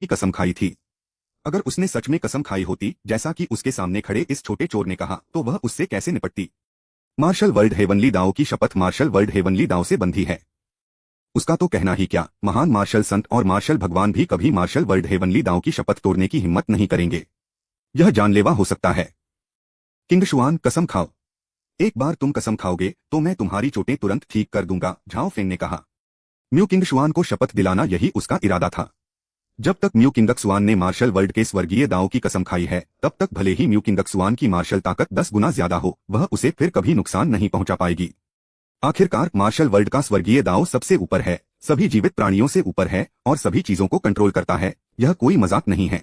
की कसम खाई थी। अगर उसने सच में कसम खाई होती, जैसा कि उसके सामने खड़े इस छोटे चोर ने कहा, तो वह उससे कैसे निपटती? मार्शल वर्ल्ड हेवनली दाओ की शपथ मार्शल वर्ल्ड हेवनली दाओ से बंधी है। उसका तो कहना ही क्या, महान मार्शल संत और मार्शल भगवान भी कभी मार्शल वर्ल्ड हेवनली दाओ की शपथ तोड़ने की हिम्मत नहीं करेंगे। यह जानलेवा हो सकता है। किंग शुआन, कसम खाओ। एक बार तुम कसम खाओगे तो मैं तुम्हारी चोटें तुरंत ठीक कर दूंगा, झाओ फेंग ने कहा। म्यू किंग शुआन को शपथ दिलाना यही उसका इरादा था। जब तक म्यू किंगक्सवान ने मार्शल वर्ल्ड के स्वर्गीय दाओ की कसम खाई है, तब तक भले ही म्यू किंगक्सवान की मार्शल ताकत 10 गुना ज्यादा हो, वह उसे फिर कभी नुकसान नहीं पहुंचा पाएगी। आखिरकार मार्शल वर्ल्ड का स्वर्गीय दाओ सबसे ऊपर है, सभी जीवित प्राणियों से ऊपर है और सभी चीजों को कंट्रोल करता है। यह कोई मजाक नहीं है।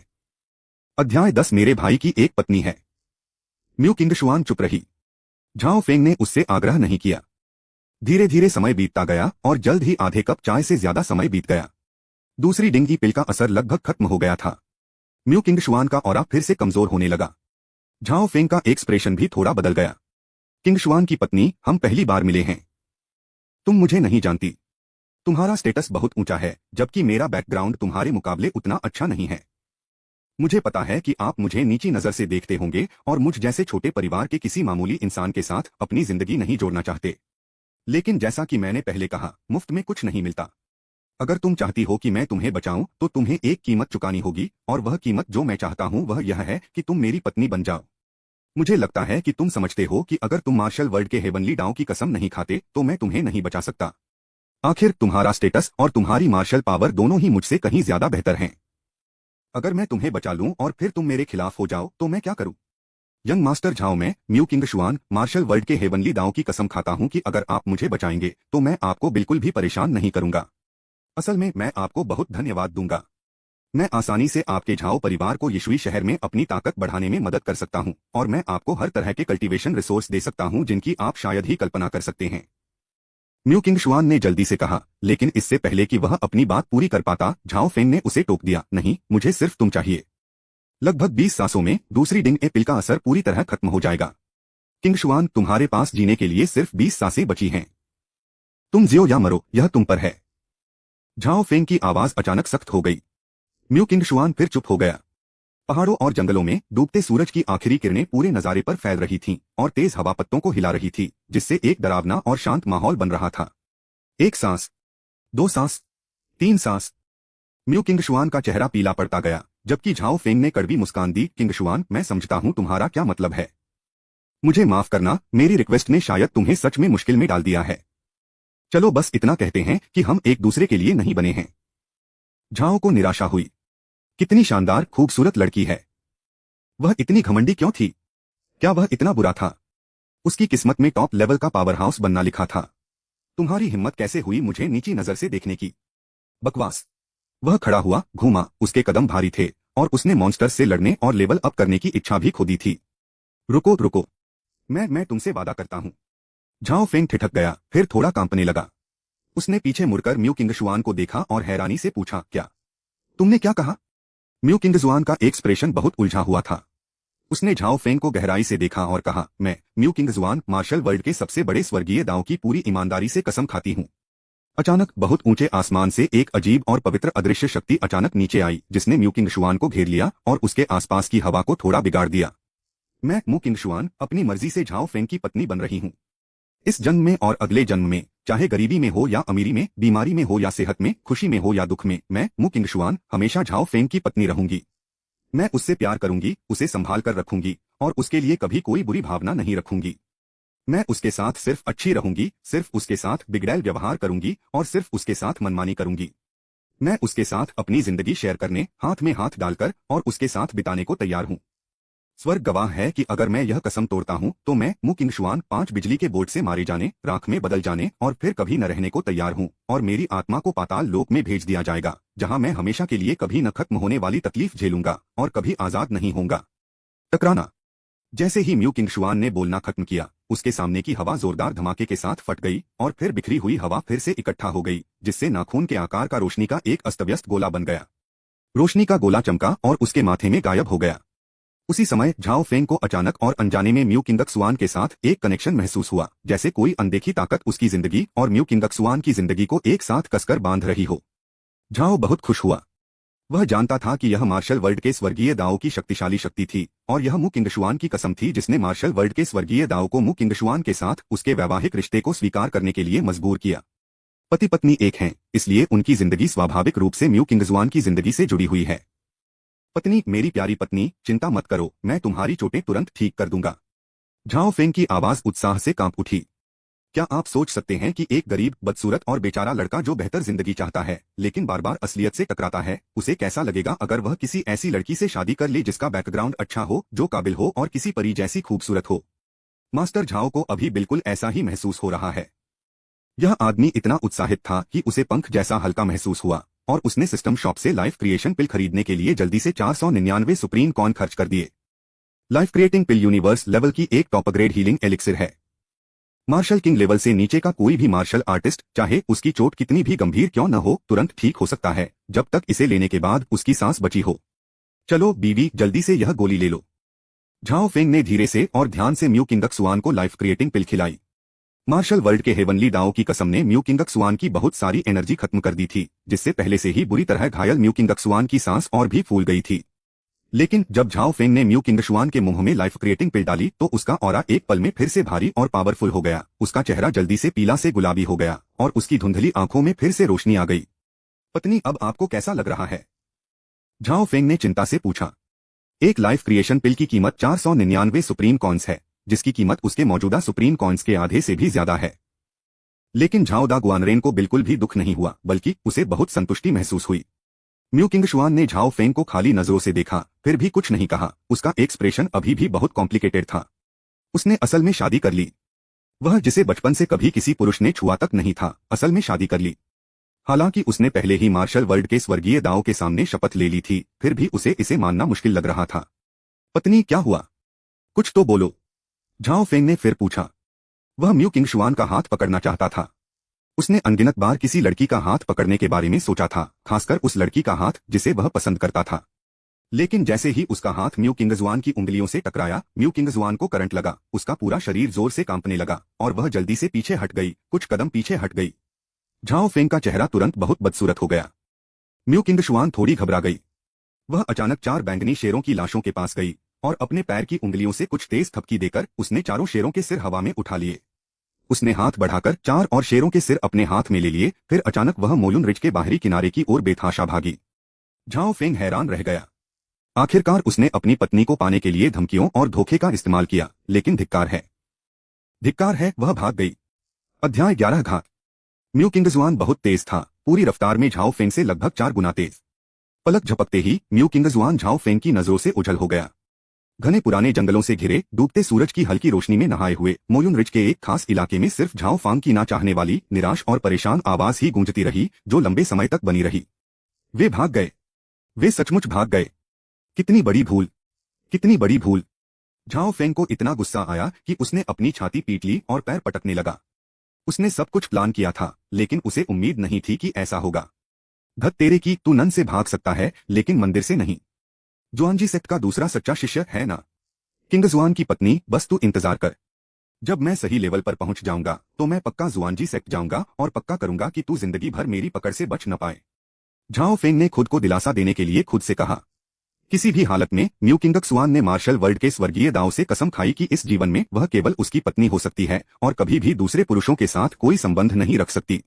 अध्याय 10 मेरे भाई की एक पत्नी है। म्यू किंगशुआन चुप रही। झाओ फेंग ने उससे आग्रह नहीं किया। धीरे धीरे समय बीतता गया और जल्द ही आधे कप चाय से ज्यादा समय बीत गया। दूसरी डिंग की पिल का असर लगभग खत्म हो गया था। म्यू किंगशुआन का ऑरा फिर से कमजोर होने लगा। झाओ फेंग का एक्सप्रेशन भी थोड़ा बदल गया। किंगशुआन की पत्नी, हम पहली बार मिले हैं। तुम मुझे नहीं जानती। तुम्हारा स्टेटस बहुत ऊंचा है, जबकि मेरा बैकग्राउंड तुम्हारे मुकाबले उतना अच्छा नहीं है। मुझे पता है कि आप मुझे नीची नजर से देखते होंगे और मुझ जैसे छोटे परिवार के किसी मामूली इंसान के साथ अपनी जिंदगी नहीं जोड़ना चाहते। लेकिन जैसा कि मैंने पहले कहा, मुफ्त में कुछ नहीं मिलता। अगर तुम चाहती हो कि मैं तुम्हें बचाऊं, तो तुम्हें एक कीमत चुकानी होगी, और वह कीमत जो मैं चाहता हूं वह यह है कि तुम मेरी पत्नी बन जाओ। मुझे लगता है कि तुम समझते हो कि अगर तुम मार्शल वर्ल्ड के हेवनली दाओ की कसम नहीं खाते, तो मैं तुम्हें नहीं बचा सकता। आखिर तुम्हारा स्टेटस और तुम्हारी मार्शल पावर दोनों ही मुझसे कहीं ज्यादा बेहतर हैं। अगर मैं तुम्हें बचा लूं और फिर तुम मेरे खिलाफ हो जाओ, तो मैं क्या करूं? यंग मास्टर झाओ, मैं म्यू किंगशुआन मार्शल वर्ल्ड के हेवनली दाओ की कसम खाता हूं कि अगर आप मुझे बचाएंगे, तो मैं आपको बिल्कुल भी परेशान नहीं करूंगा। असल में मैं आपको बहुत धन्यवाद दूंगा। मैं आसानी से आपके झाओ परिवार को यीशुई शहर में अपनी ताकत बढ़ाने में मदद कर सकता हूं, और मैं आपको हर तरह के कल्टीवेशन रिसोर्स दे सकता हूं जिनकी आप शायद ही कल्पना कर सकते हैं। म्यू किंगशुआन ने जल्दी से कहा, लेकिन इससे पहले कि वह अपनी बात पूरी कर पाता, झाओ फेंग ने उसे टोक दिया, नहीं, मुझे सिर्फ तुम चाहिए। लगभग 20 सांसों में दूसरी डिंग ए पिल का असर पूरी तरह खत्म हो जाएगा। किंगशुआन, तुम्हारे पास जीने के लिए सिर्फ 20 सांसें बची हैं। तुम जियो या मरो, यह तुम पर है। झाओ फेंग की आवाज अचानक सख्त हो गई। म्यू किंगशुआन फिर चुप हो गया। पहाड़ों और जंगलों में डूबते सूरज की आखिरी किरणें पूरे नजारे पर फैल रही थीं, और तेज हवा पत्तों को हिला रही थी, जिससे एक डरावना और शांत माहौल बन रहा था। एक सांस, 2 सांस, 3 सांस। म्यू किंगशुआन का चेहरा पीला पड़ता गया, जबकि झाओ फेंग ने कड़वी मुस्कान दी। किंगशुआन, मैं समझता हूं तुम्हारा क्या मतलब है। मुझे माफ करना, मेरी रिक्वेस्ट ने शायद तुम्हें सच में मुश्किल में डाल दिया है। चलो बस इतना कहते हैं कि हम एक दूसरे के लिए नहीं बने हैं। झाओ को निराशा हुई। कितनी शानदार खूबसूरत लड़की है। वह इतनी घमंडी क्यों थी? क्या वह इतना बुरा था? उसकी किस्मत में टॉप लेवल का पावर हाउस बनना लिखा था। तुम्हारी हिम्मत कैसे हुई मुझे नीची नजर से देखने की? बकवास। वह खड़ा हुआ, घूमा, उसके कदम भारी थे, और उसने मॉन्स्टर से लड़ने और लेवल अप करने की इच्छा भी खो दी थी। रुको रुको, मैं तुमसे वादा करता हूं। झाओ फेंग ठिठक गया, फिर थोड़ा कांपने लगा। उसने पीछे मुड़कर म्यू किंगशुआन को देखा और हैरानी से पूछा, क्या? तुमने क्या कहा? म्यू किंगजुआन का एक्सप्रेशन बहुत उलझा हुआ था। उसने झाओ फेंग को गहराई से देखा और कहा, मैं म्यू किंगजुआन मार्शल वर्ल्ड के सबसे बड़े स्वर्गीय दाओ की पूरी ईमानदारी से कसम खाती हूं। अचानक बहुत ऊंचे आसमान से एक अजीब और पवित्र अदृश्य शक्ति अचानक नीचे आई, जिसने म्यू किंगशुआन को घेर लिया और उसके आसपास की हवा को थोड़ा बिगाड़ दिया। मैं म्यू किंगशुआन अपनी मर्जी से झाओ फेंग की पत्नी बन रही हूं। इस जन्म में और अगले जन्म में, चाहे गरीबी में हो या अमीरी में, बीमारी में हो या सेहत में, खुशी में हो या दुख में, मैं म्यू किंगशुआन हमेशा झाओ फेंग की पत्नी रहूंगी। मैं उससे प्यार करूंगी, उसे संभाल कर रखूंगी, और उसके लिए कभी कोई बुरी भावना नहीं रखूंगी। मैं उसके साथ सिर्फ अच्छी रहूंगी, सिर्फ उसके साथ बिगड़ैल व्यवहार करूंगी, और सिर्फ उसके साथ मनमानी करूंगी। मैं उसके साथ अपनी जिंदगी शेयर करने, हाथ में हाथ डालकर, और उसके साथ बिताने को तैयार हूं। स्वर्ग गवाह है कि अगर मैं यह कसम तोड़ता हूं, तो मैं म्यू किंगशुआन 5 बिजली के बोर्ड से मारे जाने, राख में बदल जाने और फिर कभी न रहने को तैयार हूं, और मेरी आत्मा को पाताल लोक में भेज दिया जाएगा, जहां मैं हमेशा के लिए कभी न खत्म होने वाली तकलीफ झेलूंगा और कभी आजाद नहीं होऊंगा। टकराना। जैसे ही म्यू किंगशुआन ने बोलना खत्म किया, उसके सामने की हवा जोरदार धमाके के साथ फट गई, और फिर बिखरी हुई हवा फिर से इकट्ठा हो गई, जिससे नाखून के आकार का रोशनी का एक अस्तव्यस्त गोला बन गया। रोशनी का गोला चमका और उसके माथे में गायब हो गया। उसी समय झाओ फेंग को अचानक और अनजाने में म्यू किंगक्सुआन के साथ एक कनेक्शन महसूस हुआ, जैसे कोई अनदेखी ताकत उसकी जिंदगी और म्यू किंगक्सुआन की जिंदगी को एक साथ कसकर बांध रही हो। झाओ बहुत खुश हुआ। वह जानता था कि यह मार्शल वर्ल्ड के स्वर्गीय दाओ की शक्तिशाली शक्ति थी, और यह मु किंगशुआन की कसम थी जिसने मार्शल वर्ल्ड के स्वर्गीय दाओ को मु किंगशुआन के साथ उसके वैवाहिक रिश्ते को स्वीकार करने के लिए मजबूर किया। पति पत्नी एक हैं, इसलिए उनकी जिंदगी स्वाभाविक रूप से म्यू किंगजुआन की जिंदगी से जुड़ी हुई है। पत्नी, मेरी प्यारी पत्नी, चिंता मत करो, मैं तुम्हारी चोटें तुरंत ठीक कर दूंगा। झाओ फेंग की आवाज उत्साह से कांप उठी। क्या आप सोच सकते हैं कि एक गरीब, बदसूरत और बेचारा लड़का जो बेहतर जिंदगी चाहता है लेकिन बार बार असलियत से टकराता है, उसे कैसा लगेगा अगर वह किसी ऐसी लड़की से शादी कर ले जिसका बैकग्राउंड अच्छा हो, जो काबिल हो और किसी परी जैसी खूबसूरत हो। मास्टर झाओ को अभी बिल्कुल ऐसा ही महसूस हो रहा है। यह आदमी इतना उत्साहित था कि उसे पंख जैसा हल्का महसूस हुआ, और उसने सिस्टम शॉप से लाइफ क्रिएशन पिल खरीदने के लिए जल्दी से 499 सुप्रीम कॉर्न खर्च कर दिए। लाइफ क्रिएटिंग पिल यूनिवर्स लेवल की एक टॉप ग्रेड हीलिंग एलिक्सिर है। मार्शल किंग लेवल से नीचे का कोई भी मार्शल आर्टिस्ट, चाहे उसकी चोट कितनी भी गंभीर क्यों न हो, तुरंत ठीक हो सकता है, जब तक इसे लेने के बाद उसकी सांस बची हो। चलो बीवी, जल्दी से यह गोली ले लो। झाओ फेंग ने धीरे से और ध्यान से म्यू किंगक्सुआन को लाइफ क्रिएटिंग पिल खिलाई। मार्शल वर्ल्ड के हेवनली दाओ की कसम ने म्यू किंगक्सुआन की बहुत सारी एनर्जी खत्म कर दी थी, जिससे पहले से ही बुरी तरह घायल म्यू किंगक्सुआन की सांस और भी फूल गई थी। लेकिन जब झाओ फेंग ने म्यू किंगशुआन के मुंह में लाइफ क्रिएटिंग पिल डाली तो उसका ऑरा एक पल में फिर से भारी और पावरफुल हो गया। उसका चेहरा जल्दी से पीला से गुलाबी हो गया और उसकी धुंधली आंखों में फिर से रोशनी आ गई। पत्नी, अब आपको कैसा लग रहा है? झाओ फेंग ने चिंता से पूछा। एक लाइफ क्रिएशन पिल की कीमत 499 सुप्रीम कॉइन्स है, जिसकी कीमत उसके मौजूदा सुप्रीम कॉइन्स के आधे से भी ज्यादा है। लेकिन झाओ दा गुआनरेन को बिल्कुल भी दुख नहीं हुआ, बल्कि उसे बहुत संतुष्टि महसूस हुई। म्यू किंगशुआन ने झाओ फेंग को खाली नजरों से देखा, फिर भी कुछ नहीं कहा। उसका एक्सप्रेशन अभी भी बहुत कॉम्प्लिकेटेड था। उसने असल में शादी कर ली। वह जिसे बचपन से कभी किसी पुरुष ने छुआ तक नहीं था, असल में शादी कर ली। हालांकि उसने पहले ही मार्शल वर्ल्ड के स्वर्गीय दाओ के सामने शपथ ले ली थी, फिर भी उसे इसे मानना मुश्किल लग रहा था। पत्नी, क्या हुआ? कुछ तो बोलो, झाओ फेंग ने फिर पूछा। वह म्यू किंगशुआन का हाथ पकड़ना चाहता था। उसने अनगिनत बार किसी लड़की का हाथ पकड़ने के बारे में सोचा था, खासकर उस लड़की का हाथ जिसे वह पसंद करता था। लेकिन जैसे ही उसका हाथ म्यू किंगजुआन की उंगलियों से टकराया, म्यू किंगजुआन को करंट लगा, उसका पूरा शरीर जोर से कांपने लगा और वह जल्दी से पीछे हट गई, कुछ कदम पीछे हट गई। झाओ फेंग का चेहरा तुरंत बहुत बदसूरत हो गया। म्यू किंगशुआन थोड़ी घबरा गई। वह अचानक 4 बैंगनी शेरों की लाशों के पास गई और अपने पैर की उंगलियों से कुछ तेज थपकी देकर उसने चारों शेरों के सिर हवा में उठा लिए। उसने हाथ बढ़ाकर 4 और शेरों के सिर अपने हाथ में ले लिए, फिर अचानक वह मोयुन रिज के बाहरी किनारे की ओर बेतहाशा भागी। झाओ फेंग हैरान रह गया। आखिरकार उसने अपनी पत्नी को पाने के लिए धमकियों और धोखे का इस्तेमाल किया, लेकिन धिक्कार है, वह भाग गई। अध्याय 11 घात। म्यू किंगजुआन बहुत तेज था, पूरी रफ्तार में झाओ फेंग से लगभग 4 गुना तेज। पलक झपकते ही म्यू किंगजुआन झाओ फेंग की नजरों से ओझल हो गया। घने पुराने जंगलों से घिरे, डूबते सूरज की हल्की रोशनी में नहाए हुए मोयुन रिज के एक खास इलाके में सिर्फ झाओ फांग की ना चाहने वाली निराश और परेशान आवाज ही गूंजती रही, जो लंबे समय तक बनी रही। वे भाग गए, वे सचमुच भाग गए। कितनी बड़ी भूल, कितनी बड़ी भूल। झाओ फेंग को इतना गुस्सा आया कि उसने अपनी छाती पीट ली और पैर पटकने लगा। उसने सब कुछ प्लान किया था, लेकिन उसे उम्मीद नहीं थी कि ऐसा होगा। धत तेरे की, तू नन से भाग सकता है लेकिन मंदिर से नहीं। जुआनजी सेक्ट का दूसरा सच्चा शिष्य है ना? किंगजुआन की पत्नी, बस तू इंतजार कर। जब मैं सही लेवल पर पहुंच जाऊंगा तो मैं पक्का जुआनजी सेक्ट जाऊंगा और पक्का करूंगा कि तू जिंदगी भर मेरी पकड़ से बच न पाए। झाओ फेंग ने खुद को दिलासा देने के लिए खुद से कहा। किसी भी हालत में म्यू किंगक्सुआन ने मार्शल वर्ल्ड के स्वर्गीय दाओ से कसम खाई कि इस जीवन में वह केवल उसकी पत्नी हो सकती है और कभी भी दूसरे पुरुषों के साथ कोई संबंध नहीं रख सकती।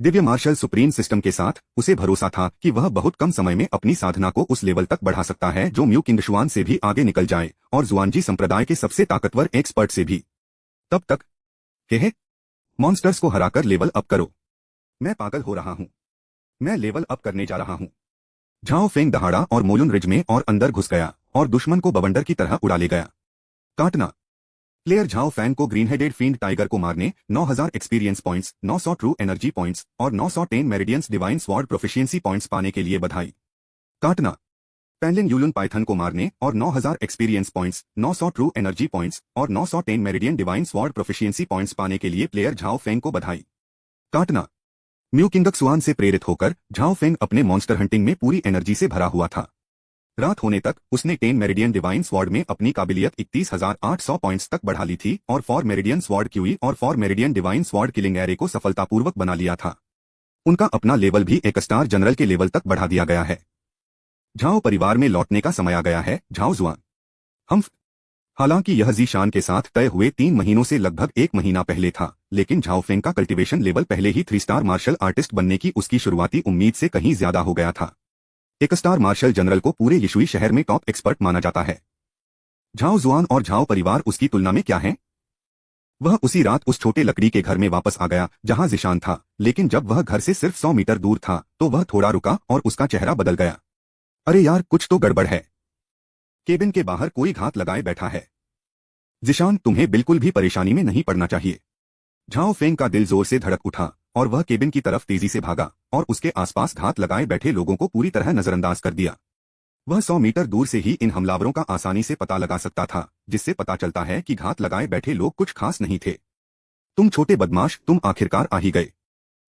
दिव्य मार्शल सुप्रीम सिस्टम के साथ उसे भरोसा था कि वह बहुत कम समय में अपनी साधना को उस लेवल तक बढ़ा सकता है जो म्यू किंगशुआन से भी आगे निकल जाए और जुआनजी संप्रदाय के सबसे ताकतवर एक्सपर्ट से भी। तब तक कहे, मॉन्स्टर्स को हराकर लेवल अप करो। मैं पागल हो रहा हूं, मैं लेवल अप करने जा रहा हूं। झाओ फेंग दहाड़ा और मोयुन रिज में और अंदर घुस गया और दुश्मन को बवंडर की तरह उड़ा ले गया। काटना। प्लेयर झाओ फैंग को ग्रीन हेडेड फील्ड टाइगर को मारने 9000 experience points, 900 true energy points और 910 meridians divine sword proficiency points पाने के लिए बधाई। काटना। पैनलिन यूलन पाइथन को मारने और 9000 experience points, 900 true energy points और 910 meridian divine sword proficiency points पाने के लिए प्लेयर झाओ फेंग को बधाई। काटना। म्यू किंगक्सुआन से प्रेरित होकर झाओ फेंग अपने मॉन्स्टर हंटिंग में पूरी एनर्जी से भरा हुआ था। रात होने तक उसने 10 मेरिडियन डिवाइन स्वॉर्ड में अपनी काबिलियत 31800 पॉइंट्स तक बढ़ा ली थी और 4 मेरिडियन स्वॉर्ड क्यूई और 4 meridian divine sword killing array को सफलतापूर्वक बना लिया था। उनका अपना लेवल भी 1 स्टार जनरल के लेवल तक बढ़ा दिया गया है। झाओ परिवार में लौटने का समय आ गया है, झाओ जुआन। हम हालांकि यह जीशान के साथ तय हुए 3 महीनों से लगभग 1 महीना पहले था, लेकिन झाओ फेंग का कल्टीवेशन लेवल पहले ही 3 स्टार मार्शल आर्टिस्ट बनने की उसकी शुरुआती उम्मीद से कहीं ज्यादा हो गया था। 1 स्टार मार्शल जनरल को पूरे यिशुई शहर में टॉप एक्सपर्ट माना जाता है। झाओ जुआन और झाओ परिवार उसकी तुलना में क्या है? वह उसी रात उस छोटे लकड़ी के घर में वापस आ गया जहां जिशान था, लेकिन जब वह घर से सिर्फ 100 मीटर दूर था तो वह थोड़ा रुका और उसका चेहरा बदल गया। अरे यार, कुछ तो गड़बड़ है। केबिन के बाहर कोई घात लगाए बैठा है। जिशान, तुम्हें बिल्कुल भी परेशानी में नहीं पड़ना चाहिए। झाओ फेंग का दिल जोर से धड़क उठा और वह केबिन की तरफ तेजी से भागा और उसके आसपास घात लगाए बैठे लोगों को पूरी तरह नजरअंदाज कर दिया। वह 100 मीटर दूर से ही इन हमलावरों का आसानी से पता लगा सकता था, जिससे पता चलता है कि घात लगाए बैठे लोग कुछ खास नहीं थे। तुम छोटे बदमाश, तुम आखिरकार आ ही गए।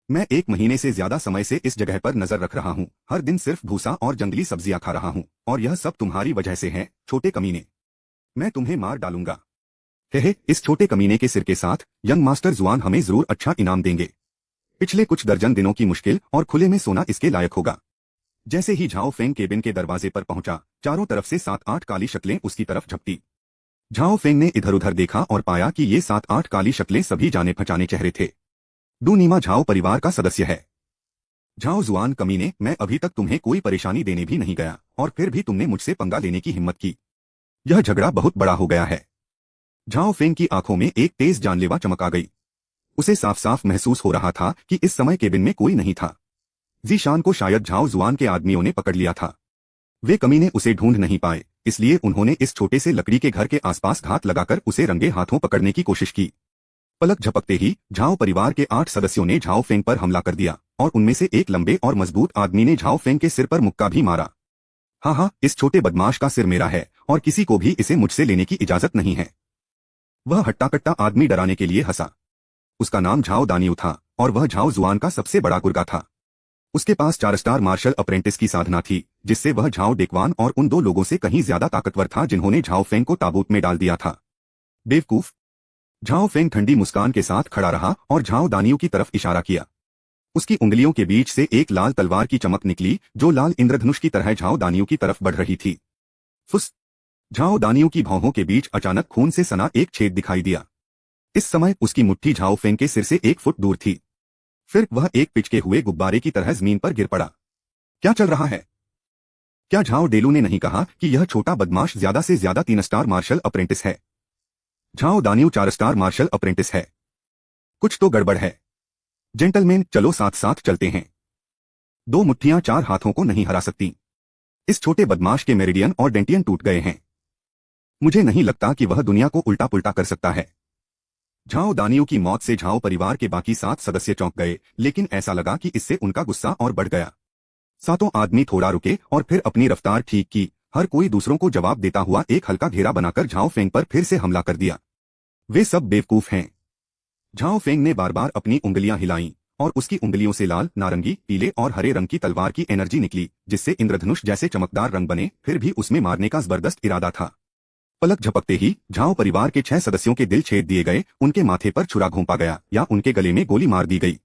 मैं 1 महीने से ज्यादा समय से इस जगह पर नजर रख रहा हूँ, हर दिन सिर्फ भूसा और जंगली सब्जियां खा रहा हूँ, और यह सब तुम्हारी वजह से है, छोटे कमीने। मैं तुम्हें मार डालूंगा। हे, इस छोटे कमीने के सिर के साथ यंग मास्टर जुआन हमें जरूर अच्छा इनाम देंगे। पिछले कुछ दर्जन दिनों की मुश्किल और खुले में सोना इसके लायक होगा। जैसे ही झाओ फेंग केबिन के दरवाजे पर पहुंचा, चारों तरफ से 7-8 काली शक्लें उसकी तरफ झपटी। झाओ फेंग ने इधर उधर देखा और पाया कि ये 7-8 काली शक्लें सभी जाने पहचाने चेहरे थे। डूनीमा झाओ परिवार का सदस्य है। झाओ जुआन कमीने, मैं अभी तक तुम्हें कोई परेशानी देने भी नहीं गया और फिर भी तुमने मुझसे पंगा लेने की हिम्मत की। यह झगड़ा बहुत बड़ा हो गया है। झाओ फेंग की आंखों में एक तेज जानलेवा चमक आ गई। उसे साफ साफ महसूस हो रहा था कि इस समय केबिन में कोई नहीं था। जीशान को शायद झाओ जुआन के आदमियों ने पकड़ लिया था। वे कमीने उसे ढूंढ नहीं पाए, इसलिए उन्होंने इस छोटे से लकड़ी के घर के आसपास घात लगाकर उसे रंगे हाथों पकड़ने की कोशिश की। पलक झपकते ही झाओ परिवार के 8 सदस्यों ने झाओ फेंग पर हमला कर दिया और उनमें से एक लंबे और मजबूत आदमी ने झाओ फेंग के सिर पर मुक्का भी मारा। हाँ, इस छोटे बदमाश का सिर मेरा है और किसी को भी इसे मुझसे लेने की इजाजत नहीं है। वह हट्टा कट्टा आदमी डराने के लिए हंसा। उसका नाम झाओ दानियू था और वह झाओ जुआन का सबसे बड़ा गुर्गा था। उसके पास 4 स्टार मार्शल अप्रेंटिस की साधना थी, जिससे वह झाओ डेकवान और उन 2 लोगों से कहीं ज्यादा ताकतवर था जिन्होंने झाओ फेंग को ताबूत में डाल दिया था। बेवकूफ। झाओ फेंग ठंडी मुस्कान के साथ खड़ा रहा और झाओ दानियू की तरफ इशारा किया। उसकी उंगलियों के बीच से एक लाल तलवार की चमक निकली जो लाल इंद्रधनुष की तरह झाओ दानियू की तरफ बढ़ रही थी। फुस। झाओ दानियू की भौहों के बीच अचानक खून से सना एक छेद दिखाई दिया। इस समय उसकी मुट्ठी झाओ फेंग के सिर से 1 फुट दूर थी। फिर वह एक पिचके हुए गुब्बारे की तरह जमीन पर गिर पड़ा। क्या चल रहा है? क्या झाओ डेलू ने नहीं कहा कि यह छोटा बदमाश ज्यादा से ज्यादा 3 स्टार मार्शल अप्रेंटिस है? झाओ दानियू 4 स्टार मार्शल अप्रेंटिस है। कुछ तो गड़बड़ है। जेंटलमैन, चलो साथ साथ चलते हैं। 2 मुट्ठियां 4 हाथों को नहीं हरा सकती। इस छोटे बदमाश के मेरिडियन और डेंटियन टूट गए हैं। मुझे नहीं लगता कि वह दुनिया को उल्टा पुल्टा कर सकता है। झाओ दानियू की मौत से झाओ परिवार के बाकी 7 सदस्य चौंक गए, लेकिन ऐसा लगा कि इससे उनका गुस्सा और बढ़ गया। 7 आदमी थोड़ा रुके और फिर अपनी रफ्तार ठीक की। हर कोई दूसरों को जवाब देता हुआ एक हल्का घेरा बनाकर झाओ फेंग पर फिर से हमला कर दिया। वे सब बेवकूफ हैं। झाओ फेंग ने बार बार अपनी उंगलियां हिलाईं और उसकी उंगलियों से लाल, नारंगी, पीले और हरे रंग की तलवार की एनर्जी निकली, जिससे इंद्रधनुष जैसे चमकदार रंग बने। फिर भी उसमें मारने का जबरदस्त इरादा था। पलक झपकते ही झाओ परिवार के 6 सदस्यों के दिल छेद दिए गए, उनके माथे पर छुरा घोंपा गया या उनके गले में गोली मार दी गई।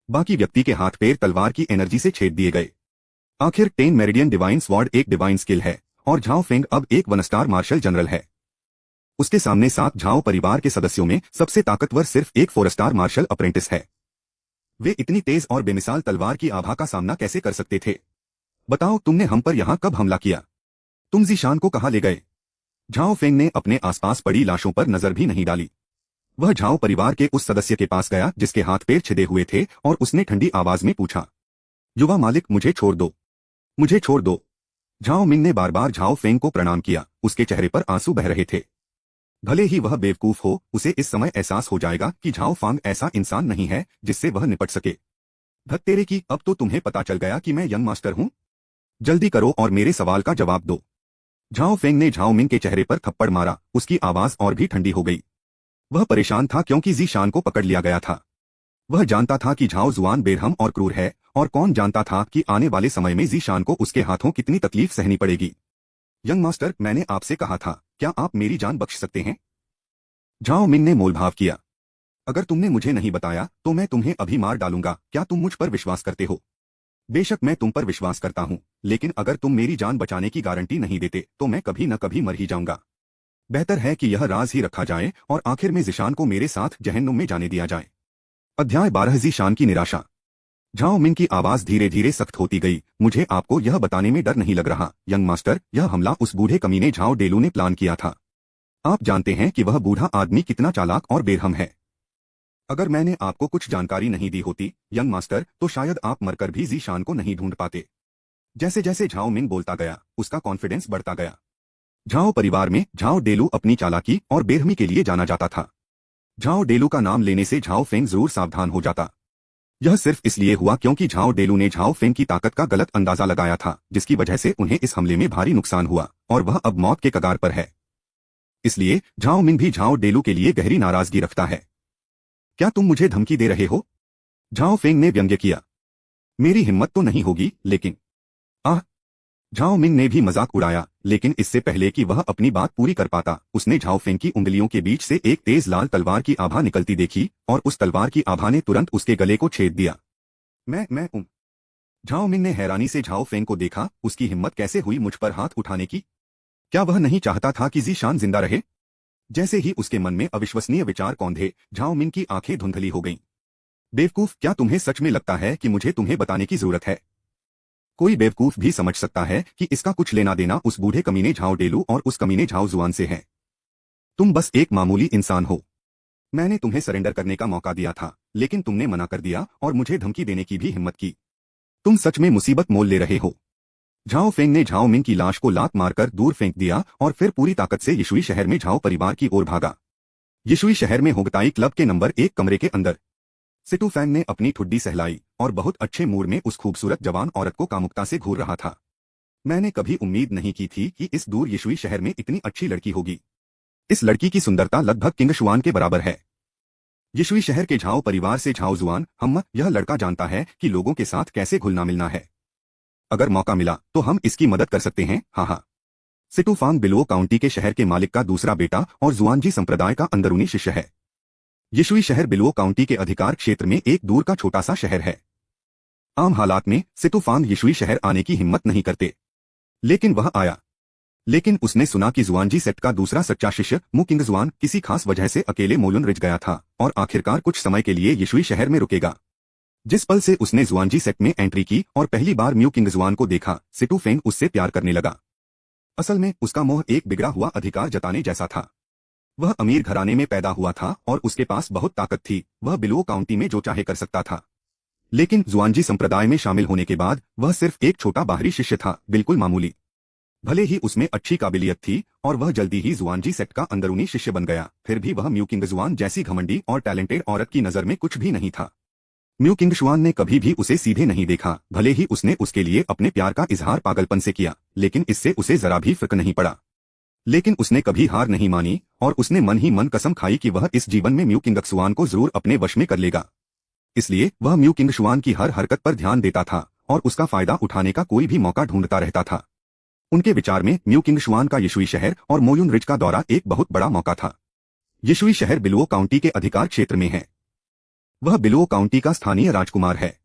बाकी व्यक्ति के हाथ पैर तलवार की एनर्जी से छेद दिए गए। आखिर 10 मेरिडियन डिवाइन स्वॉर्ड एक डिवाइन स्किल है और झाओ फेंग अब एक 1 स्टार मार्शल जनरल है। उसके सामने 7 झाओ परिवार के सदस्यों में सबसे ताकतवर सिर्फ एक 4 स्टार मार्शल अप्रेंटिस है। वे इतनी तेज और बेमिसाल तलवार की आभा का सामना कैसे कर सकते थे? बताओ, तुमने हम पर यहां कब हमला किया? तुम जीशान को कहां ले गए? झाओ फेंग ने अपने आसपास पड़ी लाशों पर नजर भी नहीं डाली। वह झाओ परिवार के उस सदस्य के पास गया जिसके हाथ पैर छिदे हुए थे और उसने ठंडी आवाज में पूछा, युवा मालिक, मुझे छोड़ दो, मुझे छोड़ दो। झाओ मिंग ने बार बार झाओ फेंग को प्रणाम किया। उसके चेहरे पर आंसू बह रहे थे। भले ही वह बेवकूफ हो, उसे इस समय एहसास हो जाएगा कि झाओ फांग ऐसा इंसान नहीं है जिससे वह निपट सके। धत तेरे की, अब तो तुम्हें पता चल गया कि मैं यंग मास्टर हूं। जल्दी करो और मेरे सवाल का जवाब दो। झाओ फेंग ने झाओ मिंग के चेहरे पर थप्पड़ मारा। उसकी आवाज और भी ठंडी हो गई। वह परेशान था क्योंकि जीशान को पकड़ लिया गया था। वह जानता था कि झाओ जुआन बेरहम और क्रूर है, और कौन जानता था कि आने वाले समय में जीशान को उसके हाथों कितनी तकलीफ सहनी पड़ेगी। यंग मास्टर, मैंने आपसे कहा था, क्या आप मेरी जान बख्श सकते हैं? झाओ मिंग ने मोलभाव किया। अगर तुमने मुझे नहीं बताया तो मैं तुम्हें अभी मार डालूंगा। क्या तुम मुझ पर विश्वास करते हो? बेशक मैं तुम पर विश्वास करता हूँ, लेकिन अगर तुम मेरी जान बचाने की गारंटी नहीं देते तो मैं कभी न कभी मर ही जाऊंगा। बेहतर है कि यह राज ही रखा जाए और आखिर में ज़ीशान को मेरे साथ जहन्नुम में जाने दिया जाए। अध्याय 12 ज़ीशान की निराशा। झाओ मिंग की आवाज धीरे धीरे सख्त होती गई। मुझे आपको यह बताने में डर नहीं लग रहा यंग मास्टर, यह हमला उस बूढ़े कमीने झाओ डेलू ने प्लान किया था। आप जानते हैं कि वह बूढ़ा आदमी कितना चालाक और बेरहम है। अगर मैंने आपको कुछ जानकारी नहीं दी होती यंग मास्टर, तो शायद आप मरकर भी ज़ीशान को नहीं ढूंढ पाते। जैसे जैसे झाओ मिंग बोलता गया, उसका कॉन्फिडेंस बढ़ता गया। झाओ परिवार में झाओ डेलू अपनी चालाकी और बेरहमी के लिए जाना जाता था। झाओ डेलू का नाम लेने से झाओ फेंग जरूर सावधान हो जाता। यह सिर्फ इसलिए हुआ क्योंकि झाओ डेलू ने झाओ फेंग की ताकत का गलत अंदाजा लगाया था, जिसकी वजह से उन्हें इस हमले में भारी नुकसान हुआ और वह अब मौत के कगार पर है। इसलिए झाओ मिंग भी झाओ डेलू के लिए गहरी नाराजगी रखता है। क्या तुम मुझे धमकी दे रहे हो? झाओ फेंग ने व्यंग्य किया। मेरी हिम्मत तो नहीं होगी, लेकिन आह! झाओ मिंग ने भी मजाक उड़ाया, लेकिन इससे पहले कि वह अपनी बात पूरी कर पाता, उसने झाओ फेंग की उंगलियों के बीच से एक तेज लाल तलवार की आभा निकलती देखी और उस तलवार की आभा ने तुरंत उसके गले को छेद दिया। मैं झाओ मिंग ने हैरानी से झाओ फेंग को देखा। उसकी हिम्मत कैसे हुई मुझ पर हाथ उठाने की? क्या वह नहीं चाहता था कि ज़ीशान जिंदा रहे? जैसे ही उसके मन में अविश्वसनीय विचार कौंधे, झाओ मिंग की आंखें धुंधली हो गईं। बेवकूफ, क्या तुम्हें सच में लगता है कि मुझे तुम्हें बताने की जरूरत है? कोई बेवकूफ भी समझ सकता है कि इसका कुछ लेना देना उस बूढ़े कमीने झाओ डेलू और उस कमीने झाओ जुआन से है। तुम बस एक मामूली इंसान हो। मैंने तुम्हें सरेंडर करने का मौका दिया था, लेकिन तुमने मना कर दिया और मुझे धमकी देने की भी हिम्मत की। तुम सच में मुसीबत मोल ले रहे हो। झाओ फेंग ने झाओ मिंग की लाश को लात मारकर दूर फेंक दिया और फिर पूरी ताकत से यिशुई शहर में झाओ परिवार की ओर भागा। यिशुई शहर में होंगताई क्लब के नंबर 1 कमरे के अंदर सिटू फैंग ने अपनी ठुड्डी सहलाई और बहुत अच्छे मूड में उस खूबसूरत जवान औरत को कामुकता से घूर रहा था। मैंने कभी उम्मीद नहीं की थी कि इस दूर यिशुई शहर में इतनी अच्छी लड़की होगी। इस लड़की की सुंदरता लगभग किंग शुआन के बराबर है। यिशुई शहर के झाओ परिवार से झाओ जुआन हम, यह लड़का जानता है कि लोगों के साथ कैसे घुलना मिलना है। अगर मौका मिला तो हम इसकी मदद कर सकते हैं। हाँ हाँ। सिटू फांग बिलुओ काउंटी के शहर के मालिक का दूसरा बेटा और जुआनजी संप्रदाय का अंदरूनी शिष्य है। यिशुई शहर बिलुओ काउंटी के अधिकार क्षेत्र में एक दूर का छोटा सा शहर है। आम हालात में सिटू फांग यिशुई शहर आने की हिम्मत नहीं करते, लेकिन वह आया। लेकिन उसने सुना कि जुआनजी सेट का दूसरा सच्चा शिष्य मु किंग जुआन किसी खास वजह से अकेले मोलुन रिज गया था और आखिरकार कुछ समय के लिए यिशुई शहर में रुकेगा। जिस पल से उसने जुआनजी सेट में एंट्री की और पहली बार म्यू किंग जुआन को देखा, सिटू फेंग उससे प्यार करने लगा। असल में उसका मोह एक बिगड़ा हुआ अधिकार जताने जैसा था। वह अमीर घराने में पैदा हुआ था और उसके पास बहुत ताकत थी। वह बिलुओ काउंटी में जो चाहे कर सकता था। लेकिन जुआनजी संप्रदाय में शामिल होने के बाद वह सिर्फ एक छोटा बाहरी शिष्य था, बिल्कुल मामूली। भले ही उसमें अच्छी काबिलियत थी और वह जल्दी ही जुआनजी सेट का अंदरूनी शिष्य बन गया, फिर भी वह म्यू किंग जुआन जैसी घमंडी और टैलेंटेड औरत की नजर में कुछ भी नहीं था। म्यू किंग शुआन ने कभी भी उसे सीधे नहीं देखा। भले ही उसने उसके लिए अपने प्यार का इजहार पागलपन से किया, लेकिन इससे उसे जरा भी फर्क नहीं पड़ा। लेकिन उसने कभी हार नहीं मानी और उसने मन ही मन कसम खाई कि वह इस जीवन में म्यू किंग शुआन को जरूर अपने वश में कर लेगा। इसलिए वह म्यू किंग शुआन की हर हरकत पर ध्यान देता था और उसका फायदा उठाने का कोई भी मौका ढूंढता रहता था। उनके विचार में म्यू किंग शुआन का यिशुई शहर और मोयुन रिज का दौरा एक बहुत बड़ा मौका था। यिशुई शहर बिलुओ काउंटी के अधिकार क्षेत्र में है। वह बिलुओ काउंटी का स्थानीय राजकुमार है।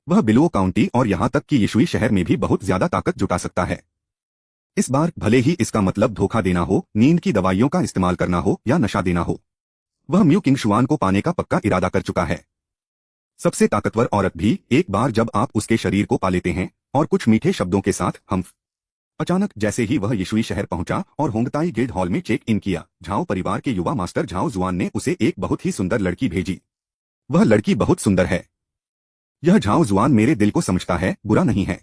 वह बिलुओ काउंटी और यहां तक कि यिशुई शहर में भी बहुत ज्यादा ताकत जुटा सकता है। इस बार भले ही इसका मतलब धोखा देना हो, नींद की दवाइयों का इस्तेमाल करना हो या नशा देना हो, वह म्यू किंग शुआन को पाने का पक्का इरादा कर चुका है। सबसे ताकतवर औरत भी एक बार जब आप उसके शरीर को पा लेते हैं और कुछ मीठे शब्दों के साथ हम। अचानक जैसे ही वह यिशुई शहर पहुंचा और होंगताई गिल्ड हॉल में चेक इन किया, झाओ परिवार के युवा मास्टर झाओ जुआन ने उसे एक बहुत ही सुंदर लड़की भेजी। वह लड़की बहुत सुंदर है। यह झाओ जुआन मेरे दिल को समझता है, बुरा नहीं है।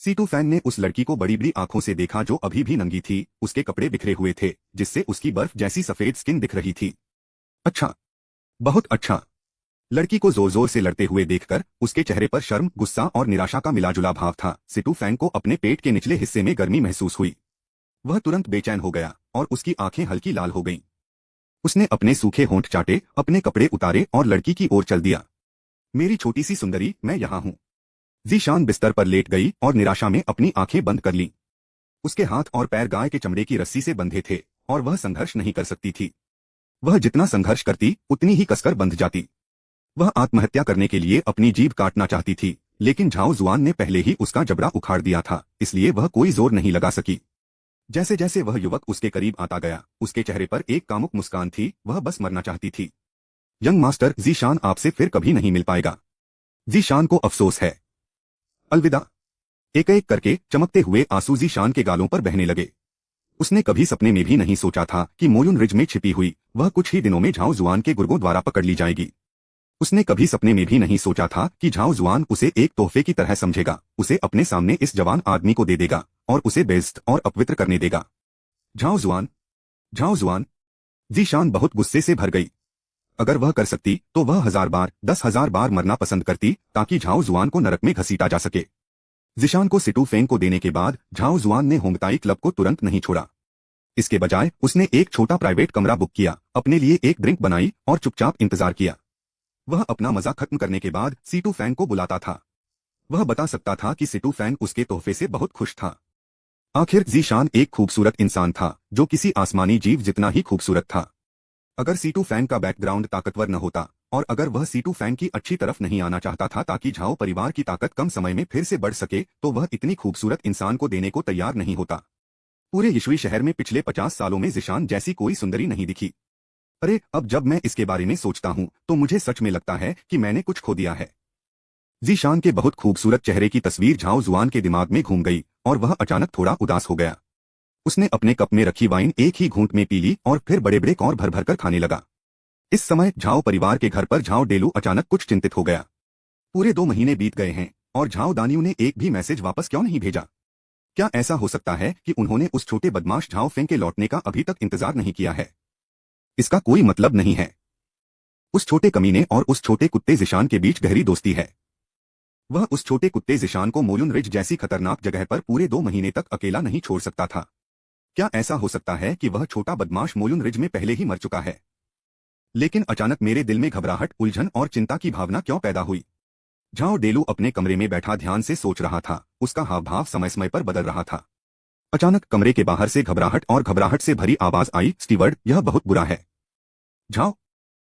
सीटू फैन ने उस लड़की को बड़ी बड़ी आंखों से देखा जो अभी भी नंगी थी। उसके कपड़े बिखरे हुए थे, जिससे उसकी बर्फ जैसी सफेद स्किन दिख रही थी। अच्छा, बहुत अच्छा। लड़की को जोर जोर से लड़ते हुए देखकर उसके चेहरे पर शर्म, गुस्सा और निराशा का मिलाजुला भाव था। सिटू फैंग को अपने पेट के निचले हिस्से में गर्मी महसूस हुई। वह तुरंत बेचैन हो गया और उसकी आंखें हल्की लाल हो गईं। उसने अपने सूखे होंठ चाटे, अपने कपड़े उतारे और लड़की की ओर चल दिया। मेरी छोटी सी सुंदरी, मैं यहाँ हूँ। ज़ीशान बिस्तर पर लेट गई और निराशा में अपनी आंखें बंद कर लीं। उसके हाथ और पैर गाय के चमड़े की रस्सी से बंधे थे और वह संघर्ष नहीं कर सकती थी। वह जितना संघर्ष करती उतनी ही कसकर बंध जाती। वह आत्महत्या करने के लिए अपनी जीभ काटना चाहती थी, लेकिन झाओ जुआन ने पहले ही उसका जबड़ा उखाड़ दिया था, इसलिए वह कोई जोर नहीं लगा सकी। जैसे जैसे वह युवक उसके करीब आता गया, उसके चेहरे पर एक कामुक मुस्कान थी, वह बस मरना चाहती थी। यंग मास्टर जीशान आपसे फिर कभी नहीं मिल पाएगा। जीशान को अफसोस है। अलविदा। एक एक करके चमकते हुए आंसू जीशान के गालों पर बहने लगे। उसने कभी सपने में भी नहीं सोचा था कि मोयुन रिज में छिपी हुई वह कुछ ही दिनों में झाओ जुआन के गुर्गों द्वारा पकड़ ली जाएगी। उसने कभी सपने में भी नहीं सोचा था कि झाओ जुआन उसे एक तोहफे की तरह समझेगा, उसे अपने सामने इस जवान आदमी को दे देगा और उसे बेइज्जत और अपवित्र करने देगा। झाओ जुआन, झाओ जुआन। जीशान बहुत गुस्से से भर गई। अगर वह कर सकती तो वह 1000 बार 10,000 बार मरना पसंद करती ताकि झाओ जुआन को नरक में घसीटा जा सके। जीशान को सिटू फेंग को देने के बाद झाओ जुआन ने होंगताई क्लब को तुरंत नहीं छोड़ा। इसके बजाय उसने एक छोटा प्राइवेट कमरा बुक किया, अपने लिए एक ड्रिंक बनाई और चुपचाप इंतजार किया। वह अपना मजा खत्म करने के बाद सीटू फैंग को बुलाता था। वह बता सकता था कि सीटू फैंग उसके तोहफे से बहुत खुश था। आखिर जीशान एक खूबसूरत इंसान था जो किसी आसमानी जीव जितना ही खूबसूरत था। अगर सीटू फैंग का बैकग्राउंड ताकतवर न होता और अगर वह सीटू फैंग की अच्छी तरफ नहीं आना चाहता था ताकि झाओ परिवार की ताकत कम समय में फिर से बढ़ सके, तो वह इतनी खूबसूरत इंसान को देने को तैयार नहीं होता। पूरे यशवी शहर में पिछले 50 सालों में जीशान जैसी कोई सुंदरी नहीं दिखी। अरे, अब जब मैं इसके बारे में सोचता हूँ तो मुझे सच में लगता है कि मैंने कुछ खो दिया है। जीशान के बहुत खूबसूरत चेहरे की तस्वीर झाओ जुआन के दिमाग में घूम गई और वह अचानक थोड़ा उदास हो गया। उसने अपने कप में रखी वाइन एक ही घूंट में पी ली और फिर बड़े बड़े कौर भर भर कर खाने लगा। इस समय झाओ परिवार के घर पर झाओ डेलू अचानक कुछ चिंतित हो गया। पूरे 2 महीने बीत गए हैं और झाओ दानियों ने एक भी मैसेज वापस क्यों नहीं भेजा? क्या ऐसा हो सकता है कि उन्होंने उस छोटे बदमाश झाओ फेंग के लौटने का अभी तक इंतजार नहीं किया है? इसका कोई मतलब नहीं है। उस छोटे कमीने और उस छोटे कुत्ते जीशान के बीच गहरी दोस्ती है। वह उस छोटे कुत्ते जीशान को मोयुन रिज जैसी खतरनाक जगह पर पूरे 2 महीने तक अकेला नहीं छोड़ सकता था। क्या ऐसा हो सकता है कि वह छोटा बदमाश मोयुन रिज में पहले ही मर चुका है? लेकिन अचानक मेरे दिल में घबराहट, उलझन और चिंता की भावना क्यों पैदा हुई? झाओ डेलू अपने कमरे में बैठा ध्यान से सोच रहा था। उसका हाव भाव समय समय पर बदल रहा था। अचानक कमरे के बाहर से घबराहट से भरी आवाज आई, स्टीवर्ड, यह बहुत बुरा है। झाओ,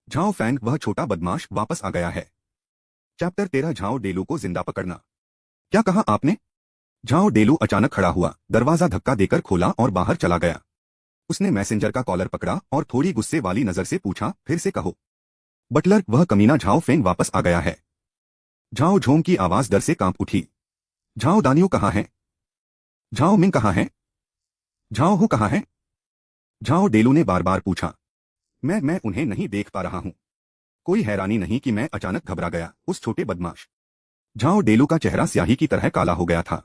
झाओ फैंग, वह छोटा बदमाश वापस आ गया है। चैप्टर 13, झाओ डेलू को जिंदा पकड़ना। क्या कहा आपने? झाओ डेलू अचानक खड़ा हुआ, दरवाजा धक्का देकर खोला और बाहर चला गया। उसने मैसेंजर का कॉलर पकड़ा और थोड़ी गुस्से वाली नजर से पूछा, फिर से कहो। बटलर, वह कमीना झाओ फेंग वापस आ गया है। झाओ झोंग की आवाज डर से कांप उठी। झाओ दानियो कहाँ है? झाओ मिंग कहाँ है? झाओ हु कहाँ है? झाओ डेलू ने बार बार पूछा। मैं उन्हें नहीं देख पा रहा हूं। कोई हैरानी नहीं कि मैं अचानक घबरा गया। उस छोटे बदमाश। झाओ डेलू का चेहरा स्याही की तरह काला हो गया था।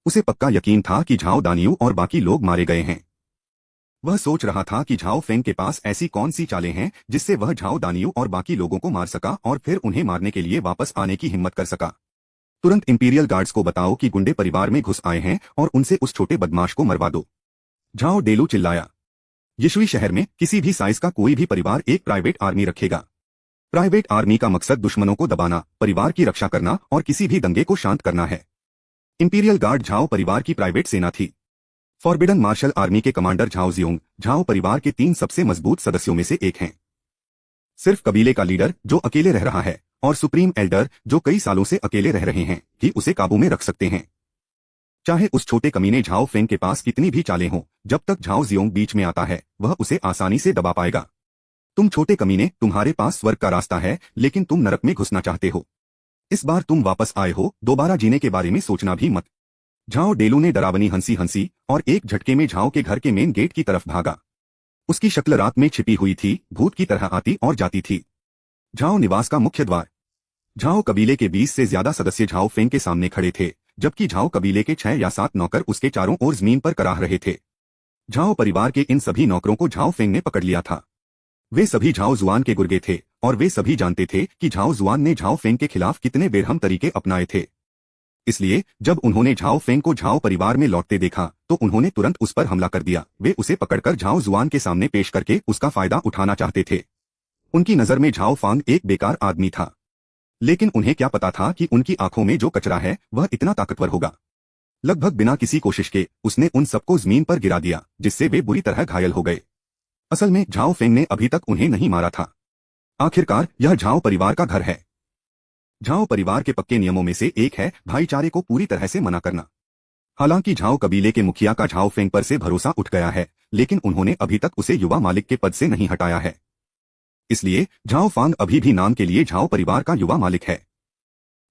उसे पक्का यकीन था कि झाओ दानियो और बाकी लोग मारे गए हैं। वह सोच रहा था कि झाओ फेंग के पास ऐसी कौन सी चालें हैं जिससे वह झाओ दानियो और बाकी लोगों को मार सका और फिर उन्हें मारने के लिए वापस आने की हिम्मत कर सका। तुरंत इंपीरियल गार्ड्स को बताओ कि गुंडे परिवार में घुस आए हैं और उनसे उस छोटे बदमाश को मरवा दो। झाओ डेलू चिल्लाया। यशवी शहर में किसी भी साइज का कोई भी परिवार एक प्राइवेट आर्मी रखेगा। प्राइवेट आर्मी का मकसद दुश्मनों को दबाना, परिवार की रक्षा करना और किसी भी दंगे को शांत करना है। इंपीरियल गार्ड झाओ परिवार की प्राइवेट सेना थी। फॉरबिडन मार्शल आर्मी के कमांडर झाओ जियोंग झाओ परिवार के 3 सबसे मजबूत सदस्यों में से एक हैं। सिर्फ कबीले का लीडर जो अकेले रह रहा है और सुप्रीम एल्डर जो कई सालों से अकेले रह रहे हैं ही उसे काबू में रख सकते हैं। चाहे उस छोटे कमीने झाओ फेंग के पास कितनी भी चालें हों, जब तक झाओ जियोंग बीच में आता है वह उसे आसानी से दबा पाएगा। तुम छोटे कमीने, तुम्हारे पास स्वर्ग का रास्ता है लेकिन तुम नरक में घुसना चाहते हो। इस बार तुम वापस आए हो, दोबारा जीने के बारे में सोचना भी मत। झाओ डेलू ने डरावनी हंसी हंसी और एक झटके में झाओ के घर के मेन गेट की तरफ भागा। उसकी शक्ल रात में छिपी हुई थी, भूत की तरह आती और जाती थी। झाओ निवास का मुख्य द्वार। झाओ कबीले के 20 से ज्यादा सदस्य झाओ फेंग के सामने खड़े थे, जबकि झाओ कबीले के 6 या 7 नौकर उसके चारों ओर जमीन पर कराह रहे थे। झाओ परिवार के इन सभी नौकरों को झाओ फेंग ने पकड़ लिया था। वे सभी झाओ जुआन के गुर्गे थे और वे सभी जानते थे कि झाओ जुआन ने झाओ फेंग के खिलाफ कितने बेरहम तरीके अपनाए थे। इसलिए जब उन्होंने झाओ फेंग को झाओ परिवार में लौटते देखा तो उन्होंने तुरंत उस पर हमला कर दिया। वे उसे पकड़कर झाओ जुआन के सामने पेश करके उसका फायदा उठाना चाहते थे। उनकी नजर में झाओ फांग एक बेकार आदमी था, लेकिन उन्हें क्या पता था कि उनकी आंखों में जो कचरा है वह इतना ताकतवर होगा। लगभग बिना किसी कोशिश के उसने उन सबको जमीन पर गिरा दिया, जिससे वे बुरी तरह घायल हो गए। असल में झाओ फेंग ने अभी तक उन्हें नहीं मारा था। आखिरकार यह झाओ परिवार का घर है। झाओ परिवार के पक्के नियमों में से एक है भाईचारे को पूरी तरह से मना करना। हालांकि झाओ कबीले के मुखिया का झाओ फेंग पर से भरोसा उठ गया है, लेकिन उन्होंने अभी तक उसे युवा मालिक के पद से नहीं हटाया है। इसलिए झाओ फांग अभी भी नाम के लिए झाओ परिवार का युवा मालिक है।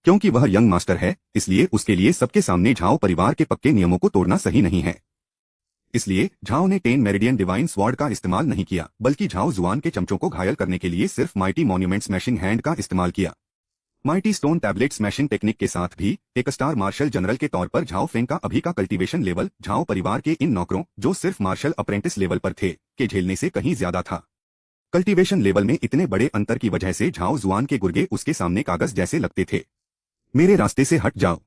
क्योंकि वह यंग मास्टर है, इसलिए उसके लिए सबके सामने झाओ परिवार के पक्के नियमों को तोड़ना सही नहीं है। इसलिए झाओ ने 10 मेरिडियन डिवाइन स्वॉर्ड का इस्तेमाल नहीं किया, बल्कि झाओ जुआन के चमचों को घायल करने के लिए सिर्फ माइटी मॉन्यूमेंट स्मैशिंग हैंड का इस्तेमाल किया। Mighty stone tablet smashing technique के साथ भी एक स्टार मार्शल जनरल के तौर पर झाओ फेंग का अभी का कल्टीवेशन लेवल झाओ परिवार के इन नौकरों, जो सिर्फ मार्शल अप्रेंटिस लेवल पर थे, के झेलने से कहीं ज्यादा था। कल्टीवेशन लेवल में इतने बड़े अंतर की वजह से झाओ जुआन के गुर्गे उसके सामने कागज जैसे लगते थे। मेरे रास्ते से हट जाओ।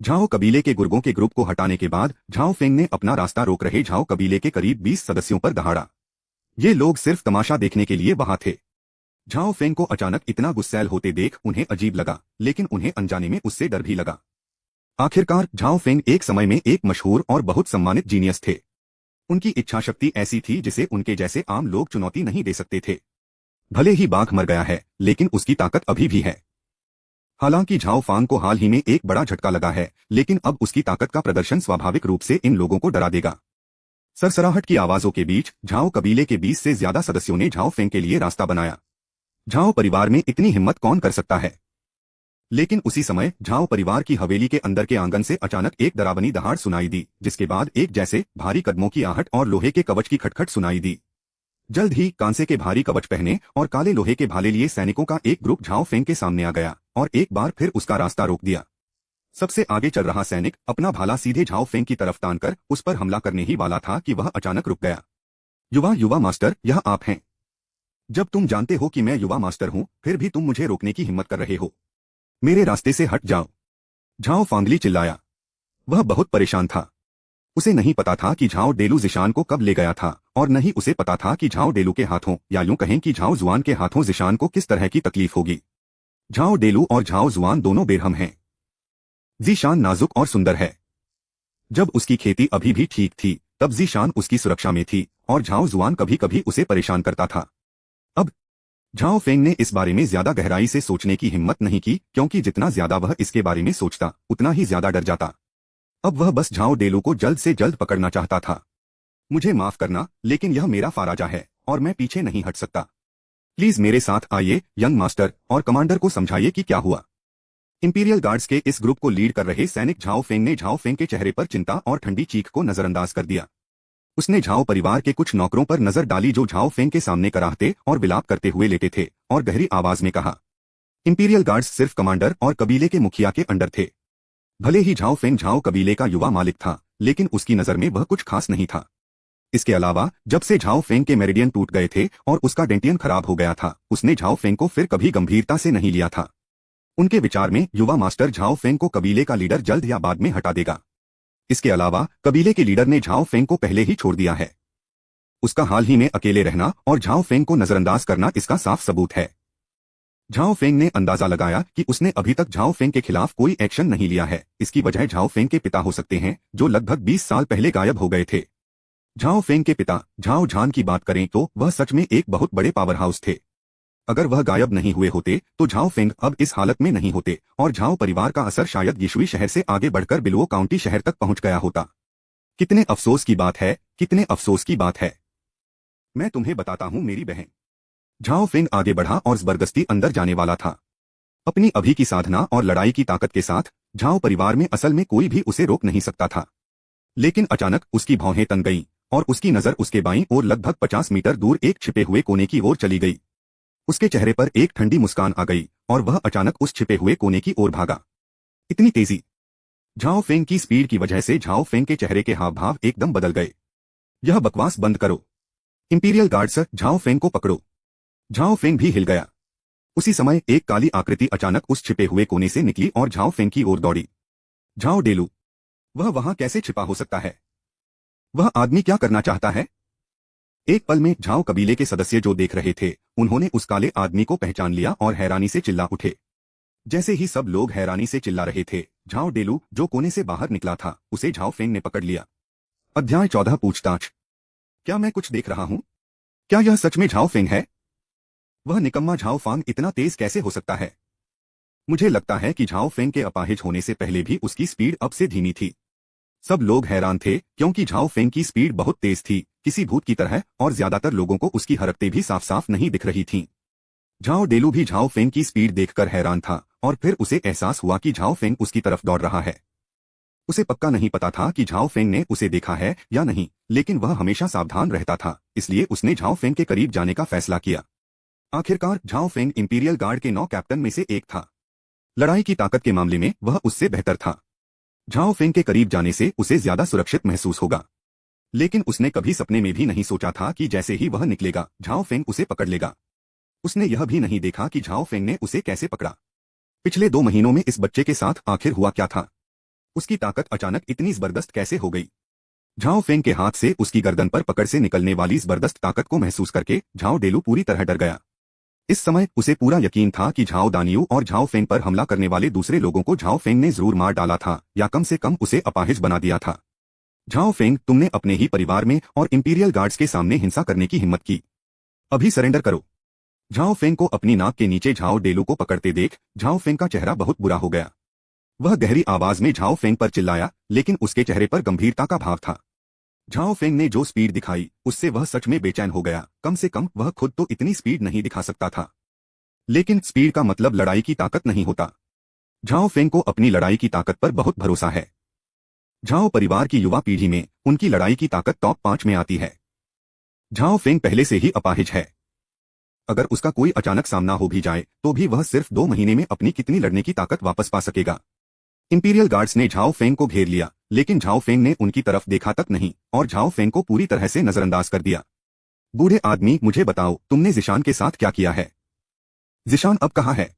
झाओ कबीले के गुर्गों के ग्रुप को हटाने के बाद झाओ फेंग ने अपना रास्ता रोक रहे झाओ कबीले के करीब 20 सदस्यों पर दहाड़ा। ये लोग सिर्फ तमाशा देखने के लिए वहां थे। झाओ फेंग को अचानक इतना गुस्सैल होते देख उन्हें अजीब लगा, लेकिन उन्हें अनजाने में उससे डर भी लगा। आखिरकार झाओ फेंग एक समय में एक मशहूर और बहुत सम्मानित जीनियस थे। उनकी इच्छा शक्ति ऐसी थी जिसे उनके जैसे आम लोग चुनौती नहीं दे सकते थे। भले ही बाघ मर गया है, लेकिन उसकी ताकत अभी भी है। हालांकि झाओ फांग को हाल ही में एक बड़ा झटका लगा है, लेकिन अब उसकी ताकत का प्रदर्शन स्वाभाविक रूप से इन लोगों को डरा देगा। सरसराहट की आवाजों के बीच झाओ कबीले के 20 से ज्यादा सदस्यों ने झाओ फेंग के लिए रास्ता बनाया। झाओ परिवार में इतनी हिम्मत कौन कर सकता है। लेकिन उसी समय झाओ परिवार की हवेली के अंदर के आंगन से अचानक एक डरावनी दहाड़ सुनाई दी, जिसके बाद एक जैसे भारी कदमों की आहट और लोहे के कवच की खटखट सुनाई दी। जल्द ही कांसे के भारी कवच पहने और काले लोहे के भाले लिए सैनिकों का एक ग्रुप झाओ फेंग के सामने आ गया और एक बार फिर उसका रास्ता रोक दिया। सबसे आगे चल रहा सैनिक अपना भाला सीधे झाओ फेंग की तरफ तानकर उस पर हमला करने ही वाला था कि वह अचानक रुक गया। युवा मास्टर, यह आप हैं? जब तुम जानते हो कि मैं युवा मास्टर हूं, फिर भी तुम मुझे रोकने की हिम्मत कर रहे हो। मेरे रास्ते से हट जाओ। झाओ फांगली चिल्लाया। वह बहुत परेशान था। उसे नहीं पता था कि झाओ डेलू जिशान को कब ले गया था, और नहीं उसे पता था कि झाओ डेलू के हाथों, या यूं कहें कि झाओ जुआन के हाथों जिशान को किस तरह की तकलीफ होगी। झाओ डेलू और झाओ जुआन दोनों बेरहम हैं। जीशान नाजुक और सुंदर है। जब उसकी खेती अभी भी ठीक थी, तब जीशान उसकी सुरक्षा में थी और झाओ जुआन कभी कभी उसे परेशान करता था। अब झाओ फेंग ने इस बारे में ज्यादा गहराई से सोचने की हिम्मत नहीं की, क्योंकि जितना ज्यादा वह इसके बारे में सोचता, उतना ही ज्यादा डर जाता। अब वह बस झाओ डेलू को जल्द से जल्द पकड़ना चाहता था। मुझे माफ करना, लेकिन यह मेरा फाराजा है और मैं पीछे नहीं हट सकता। प्लीज मेरे साथ आइए यंग मास्टर, और कमांडर को समझाइए कि क्या हुआ। इंपीरियल गार्ड्स के इस ग्रुप को लीड कर रहे सैनिक झाओ फेंग ने झाओ फेंग के चेहरे पर चिंता और ठंडी चीख को नजरअंदाज कर दिया। उसने झाओ परिवार के कुछ नौकरों पर नजर डाली जो झाओ फेंग के सामने कराहते और विलाप करते हुए लेटे थे, और गहरी आवाज में कहा, इंपीरियल गार्ड्स सिर्फ कमांडर और कबीले के मुखिया के अंडर थे। भले ही झाओ फेंग झाओ कबीले का युवा मालिक था, लेकिन उसकी नजर में वह कुछ खास नहीं था। इसके अलावा जब से झाओ फेंग के मेरिडियन टूट गए थे और उसका डेंटियन खराब हो गया था, उसने झाओ फेंग को फिर कभी गंभीरता से नहीं लिया था। उनके विचार में युवा मास्टर झाओ फेंग को कबीले का लीडर जल्द या बाद में हटा देगा। इसके अलावा कबीले के लीडर ने झाओ फेंग को पहले ही छोड़ दिया है। उसका हाल ही में अकेले रहना और झाओ फेंग को नजरअंदाज करना इसका साफ सबूत है। झाओ फेंग ने अंदाजा लगाया कि उसने अभी तक झाओ फेंग के खिलाफ कोई एक्शन नहीं लिया है। इसकी वजह झाओ फेंग के पिता हो सकते हैं, जो लगभग 20 साल पहले गायब हो गए थे। झाओ फेंग के पिता झाओ झान की बात करें तो वह सच में एक बहुत बड़े पावर हाउस थे। अगर वह गायब नहीं हुए होते तो झाओ फेंग अब इस हालत में नहीं होते, और झाओ परिवार का असर शायद यिशुई शहर से आगे बढ़कर बिलुओ काउंटी शहर तक पहुंच गया होता। कितने अफसोस की बात है, कितने अफसोस की बात है। मैं तुम्हें बताता हूं मेरी बहन। झाओ फेंग आगे बढ़ा और जबरदस्ती अंदर जाने वाला था। अपनी अभी की साधना और लड़ाई की ताकत के साथ झाओ परिवार में असल में कोई भी उसे रोक नहीं सकता था। लेकिन अचानक उसकी भौहें तन गईं और उसकी नजर उसके बाईं ओर लगभग 50 मीटर दूर एक छिपे हुए कोने की ओर चली गई। उसके चेहरे पर एक ठंडी मुस्कान आ गई और वह अचानक उस छिपे हुए कोने की ओर भागा। इतनी तेजी! झाओ फेंग की स्पीड की वजह से झाओ फेंग के चेहरे के हाव भाव एकदम बदल गए। यह बकवास बंद करो। इंपीरियल गार्ड्स, झाओ फेंग को पकड़ो। झाओ फेंग भी हिल गया। उसी समय एक काली आकृति अचानक उस छिपे हुए कोने से निकली और झाओ फेंग की ओर दौड़ी। झाओ डेलू, वह वहां कैसे छिपा हो सकता है? वह आदमी क्या करना चाहता है? एक पल में झाओ कबीले के सदस्य जो देख रहे थे, उन्होंने उस काले आदमी को पहचान लिया और हैरानी से चिल्ला उठे। जैसे ही सब लोग हैरानी से चिल्ला रहे थे, झाओ डेलू जो कोने से बाहर निकला था, उसे झाओ फेंग ने पकड़ लिया। अध्याय 14 पूछताछ। क्या मैं कुछ देख रहा हूं? क्या यह सच में झाओ फेंग है? वह निकम्मा झाओ फांग इतना तेज कैसे हो सकता है? मुझे लगता है कि झाओ फेंग के अपाहिज होने से पहले भी उसकी स्पीड अब से धीमी थी। सब लोग हैरान थे क्योंकि झाओ फेंग की स्पीड बहुत तेज थी, किसी भूत की तरह, और ज्यादातर लोगों को उसकी हरकतें भी साफ साफ नहीं दिख रही थीं। झाओ डेलू भी झाओ फेंग की स्पीड देखकर हैरान था, और फिर उसे एहसास हुआ कि झाओ फेंग उसकी तरफ दौड़ रहा है। उसे पक्का नहीं पता था कि झाओ फेंग ने उसे देखा है या नहीं, लेकिन वह हमेशा सावधान रहता था, इसलिए उसने झाओ फेंग के करीब जाने का फैसला किया। आखिरकार झाओ फेंग इंपीरियल गार्ड के 9 कैप्टन में से एक था। लड़ाई की ताकत के मामले में वह उससे बेहतर था। झाओ फेंग के करीब जाने से उसे ज्यादा सुरक्षित महसूस होगा। लेकिन उसने कभी सपने में भी नहीं सोचा था कि जैसे ही वह निकलेगा झाओ फेंग उसे पकड़ लेगा। उसने यह भी नहीं देखा कि झाओ फेंग ने उसे कैसे पकड़ा। पिछले 2 महीनों में इस बच्चे के साथ आखिर हुआ क्या था? उसकी ताकत अचानक इतनी जबरदस्त कैसे हो गई? झाओ फेंग के हाथ से उसकी गर्दन पर पकड़ से निकलने वाली जबरदस्त ताकत को महसूस करके झाओ डेलू पूरी तरह डर गया। इस समय उसे पूरा यकीन था कि झाओ दानियू और झाओ फेंग पर हमला करने वाले दूसरे लोगों को झाओ फेंग ने जरूर मार डाला था, या कम से कम उसे अपाहिज बना दिया था। झाओ फेंग, तुमने अपने ही परिवार में और इंपीरियल गार्ड्स के सामने हिंसा करने की हिम्मत की। अभी सरेंडर करो। झाओ फेंग को अपनी नाक के नीचे झाओ डेलू को पकड़ते देख झाओ फेंग का चेहरा बहुत बुरा हो गया। वह गहरी आवाज में झाओ फेंग पर चिल्लाया, लेकिन उसके चेहरे पर गंभीरता का भाव था। झाओ फेंग ने जो स्पीड दिखाई उससे वह सच में बेचैन हो गया। कम से कम वह खुद तो इतनी स्पीड नहीं दिखा सकता था। लेकिन स्पीड का मतलब लड़ाई की ताकत नहीं होता। झाओ फेंग को अपनी लड़ाई की ताकत पर बहुत भरोसा है। झाओ परिवार की युवा पीढ़ी में उनकी लड़ाई की ताकत टॉप 5 में आती है। झाओ फेंग पहले से ही अपाहिज है। अगर उसका कोई अचानक सामना हो भी जाए तो भी वह सिर्फ 2 महीने में अपनी कितनी लड़ने की ताकत वापस पा सकेगा। इंपीरियल गार्ड्स ने झाओ फेंग को घेर लिया, लेकिन झाओ फेंग ने उनकी तरफ देखा तक नहीं और झाओ फेंग को पूरी तरह से नजरअंदाज कर दिया। बूढ़े आदमी, मुझे बताओ, तुमने जिशान के साथ क्या किया है? जिशान अब कहाँ है?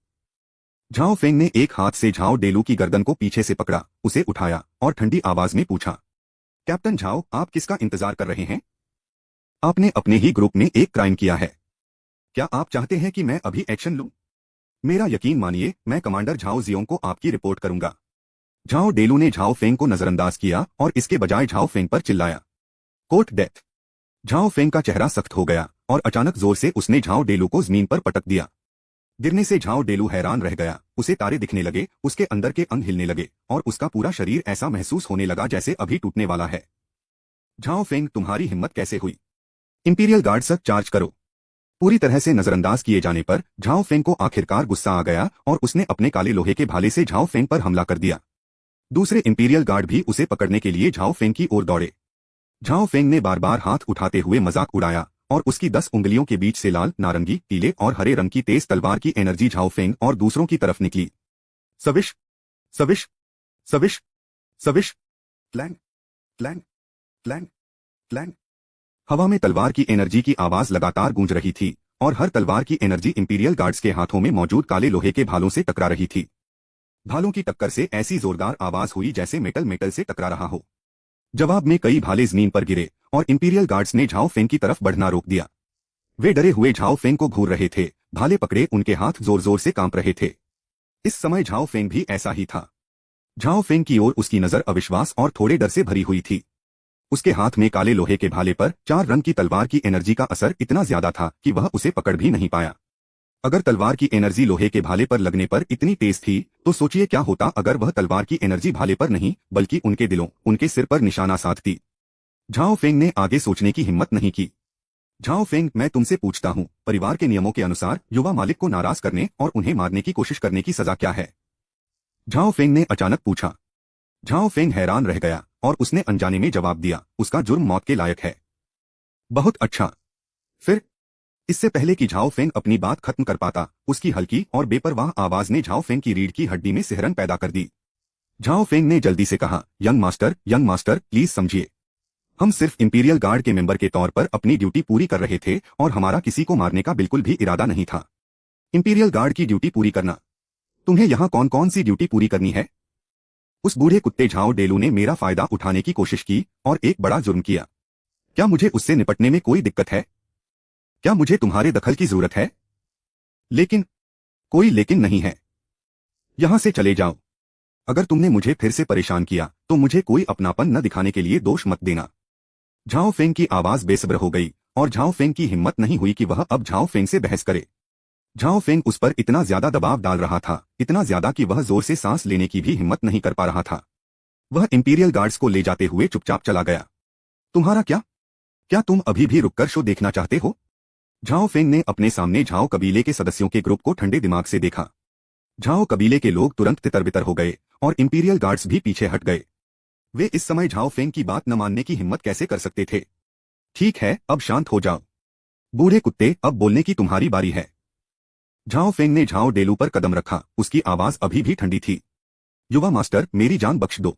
झाओ फेंग ने एक हाथ से झाओ डेलू की गर्दन को पीछे से पकड़ा, उसे उठाया और ठंडी आवाज में पूछा, कैप्टन झाओ, आप किसका इंतजार कर रहे हैं? आपने अपने ही ग्रुप में एक क्राइम किया है। क्या आप चाहते हैं कि मैं अभी एक्शन लूं? मेरा यकीन मानिए, मैं कमांडर झाओ जियोंग को आपकी रिपोर्ट करूंगा। झाओ डेलू ने झाओ फेंग को नजरअंदाज किया और इसके बजाय झाओ फेंग पर चिल्लाया, कोर्ट डेथ। झाओ फेंग का चेहरा सख्त हो गया और अचानक जोर से उसने झाओ डेलू को जमीन पर पटक दिया। गिरने से झाओ डेलू हैरान रह गया, उसे तारे दिखने लगे, उसके अंदर के अंग हिलने लगे और उसका पूरा शरीर ऐसा महसूस होने लगा जैसे अभी टूटने वाला है। झाओ फेंग, तुम्हारी हिम्मत कैसे हुई? इंपीरियल गार्ड सर, चार्ज करो। पूरी तरह से नजरअंदाज किए जाने पर झाओ फेंग को आखिरकार गुस्सा आ गया और उसने अपने काले लोहे के भाले से झाओ फेंग पर हमला कर दिया। दूसरे इंपीरियल गार्ड भी उसे पकड़ने के लिए झाओ फेंग की ओर दौड़े। झाओ फेंग ने बार बार हाथ उठाते हुए मजाक उड़ाया और उसकी 10 उंगलियों के बीच से लाल, नारंगी, पीले और हरे रंग की तेज तलवार की एनर्जी झाओ फेंग और दूसरों की तरफ निकली। सविश सविश सविश सविश, क्लैंग क्लैंग क्लैंग क्लैंग। हवा में तलवार की एनर्जी की आवाज लगातार गूंज रही थी और हर तलवार की एनर्जी इंपीरियल गार्ड्स के हाथों में मौजूद काले लोहे के भालों से टकरा रही थी। भालों की टक्कर से ऐसी जोरदार आवाज हुई जैसे मेटल मेटल से टकरा रहा हो। जवाब में कई भाले जमीन पर गिरे और इंपीरियल गार्ड्स ने झाओ फेंग की तरफ बढ़ना रोक दिया। वे डरे हुए झाओ फेंग को घूर रहे थे, भाले पकड़े उनके हाथ जोर जोर से कांप रहे थे। इस समय झाओ फेंग भी ऐसा ही था। झाओ फेंग की ओर उसकी नजर अविश्वास और थोड़े डर से भरी हुई थी। उसके हाथ में काले लोहे के भाले पर 4 रंग की तलवार की एनर्जी का असर इतना ज्यादा था कि वह उसे पकड़ भी नहीं पाया। अगर तलवार की एनर्जी लोहे के भाले पर लगने पर इतनी तेज थी तो सोचिए क्या होता अगर वह तलवार की एनर्जी भाले पर नहीं बल्कि उनके दिलों, उनके सिर पर निशाना साधती। झाओ फेंग ने आगे सोचने की हिम्मत नहीं की। झाओ फेंग, मैं तुमसे पूछता हूँ, परिवार के नियमों के अनुसार युवा मालिक को नाराज करने और उन्हें मारने की कोशिश करने की सजा क्या है? झाओ फेंग ने अचानक पूछा। झाओ फेंग हैरान रह गया और उसने अनजाने में जवाब दिया, उसका जुर्म मौत के लायक है। बहुत अच्छा। फिर? इससे पहले कि झाओ फेंग अपनी बात खत्म कर पाता, उसकी हल्की और बेपरवाह आवाज ने झाओ फेंग की रीढ़ की हड्डी में सिहरन पैदा कर दी। झाओ फेंग ने जल्दी से कहा, यंग मास्टर, प्लीज समझिए। हम सिर्फ इंपीरियल गार्ड के मेंबर के तौर पर अपनी ड्यूटी पूरी कर रहे थे और हमारा किसी को मारने का बिल्कुल भी इरादा नहीं था। इंपीरियल गार्ड की ड्यूटी पूरी करना। तुम्हें यहाँ कौन कौन सी ड्यूटी पूरी करनी है? उस बूढ़े कुत्ते झाओ डेलू ने मेरा फायदा उठाने की कोशिश की और एक बड़ा जुर्म किया। क्या मुझे उससे निपटने में कोई दिक्कत है? क्या मुझे तुम्हारे दखल की जरूरत है? लेकिन कोई लेकिन नहीं है। यहां से चले जाओ। अगर तुमने मुझे फिर से परेशान किया तो मुझे कोई अपनापन न दिखाने के लिए दोष मत देना। झाओ फेंग की आवाज बेसब्र हो गई और झाओ फेंग की हिम्मत नहीं हुई कि वह अब झाओ फेंग से बहस करे। झाओ फेंग उस पर इतना ज्यादा दबाव डाल रहा था, इतना ज्यादा कि वह जोर से सांस लेने की भी हिम्मत नहीं कर पा रहा था। वह इंपीरियल गार्ड्स को ले जाते हुए चुपचाप चला गया। तुम्हारा क्या? क्या तुम अभी भी रुककर शो देखना चाहते हो? झाओ फेंग ने अपने सामने झाओ कबीले के सदस्यों के ग्रुप को ठंडे दिमाग से देखा। झाओ कबीले के लोग तुरंत तितर-बितर हो गए और इंपीरियल गार्ड्स भी पीछे हट गए। वे इस समय झाओ फेंग की बात न मानने की हिम्मत कैसे कर सकते थे? ठीक है, अब शांत हो जाओ। बूढ़े कुत्ते, अब बोलने की तुम्हारी बारी है। झाओ फेंग ने झाओ डेलू पर कदम रखा, उसकी आवाज अभी भी ठंडी थी। युवा मास्टर, मेरी जान बख्श दो।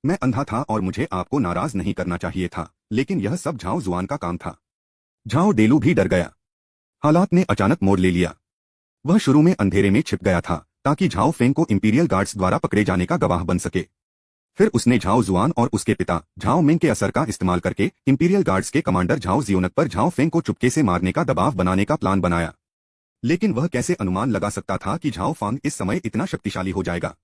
मैं अंधा था और मुझे आपको नाराज नहीं करना चाहिए था, लेकिन यह सब झाओ जुआन का काम था। झाओ डेलू भी डर गया। हालात ने अचानक मोड़ ले लिया। वह शुरू में अंधेरे में छिप गया था ताकि झाओ फेंग को इंपीरियल गार्ड्स द्वारा पकड़े जाने का गवाह बन सके। फिर उसने झाओ जुआन और उसके पिता झाओ मिंग के असर का इस्तेमाल करके इंपीरियल गार्ड्स के कमांडर झाओ जियोनक पर झाओ फेंग को चुपके से मारने का दबाव बनाने का प्लान बनाया। लेकिन वह कैसे अनुमान लगा सकता था कि झाओ फांग इस समय इतना शक्तिशाली हो जाएगा?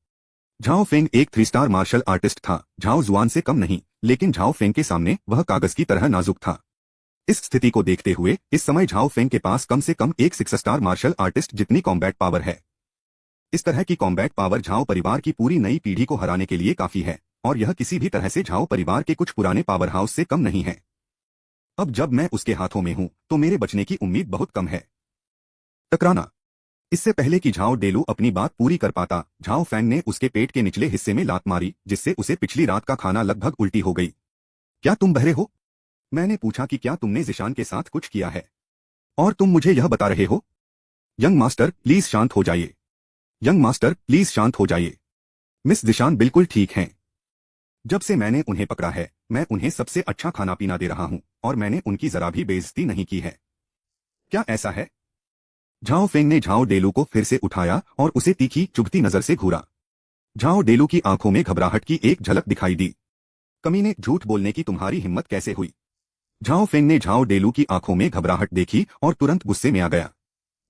झाओ फेंग एक 3 स्टार मार्शल आर्टिस्ट था, झाओ जुआन से कम नहीं, लेकिन झाओ फेंग के सामने वह कागज की तरह नाजुक था। इस स्थिति को देखते हुए इस समय झाओ फेंग के पास कम से कम एक 6 स्टार मार्शल आर्टिस्ट जितनी कॉम्बैट पावर है। इस तरह की कॉम्बैट पावर झाओ परिवार की पूरी नई पीढ़ी को हराने के लिए काफी है, और यह किसी भी तरह से झाओ परिवार के कुछ पुराने पावर हाउस से कम नहीं है। अब जब मैं उसके हाथों में हूं, तो मेरे बचने की उम्मीद बहुत कम है। टकराना। इससे पहले कि झाओ डेलू अपनी बात पूरी कर पाता, झाओ फैंग ने उसके पेट के निचले हिस्से में लात मारी, जिससे उसे पिछली रात का खाना लगभग उल्टी हो गई। क्या तुम बहरे हो? मैंने पूछा कि क्या तुमने जिशान के साथ कुछ किया है, और तुम मुझे यह बता रहे हो? यंग मास्टर, प्लीज शांत हो जाइए। यंग मास्टर, प्लीज शांत हो जाइए। मिस जिशान बिल्कुल ठीक हैं। जब से मैंने उन्हें पकड़ा है, मैं उन्हें सबसे अच्छा खाना पीना दे रहा हूं, और मैंने उनकी जरा भी बेइज्जती नहीं की है। क्या ऐसा है? झाओ फेंग ने झाओ डेलू को फिर से उठाया और उसे तीखी चुभती नजर से घूरा। झाओ डेलू की आंखों में घबराहट की एक झलक दिखाई दी। कमीने, झूठ बोलने की तुम्हारी हिम्मत कैसे हुई? झाओ फेंग ने झाओ डेलू की आंखों में घबराहट देखी और तुरंत गुस्से में आ गया।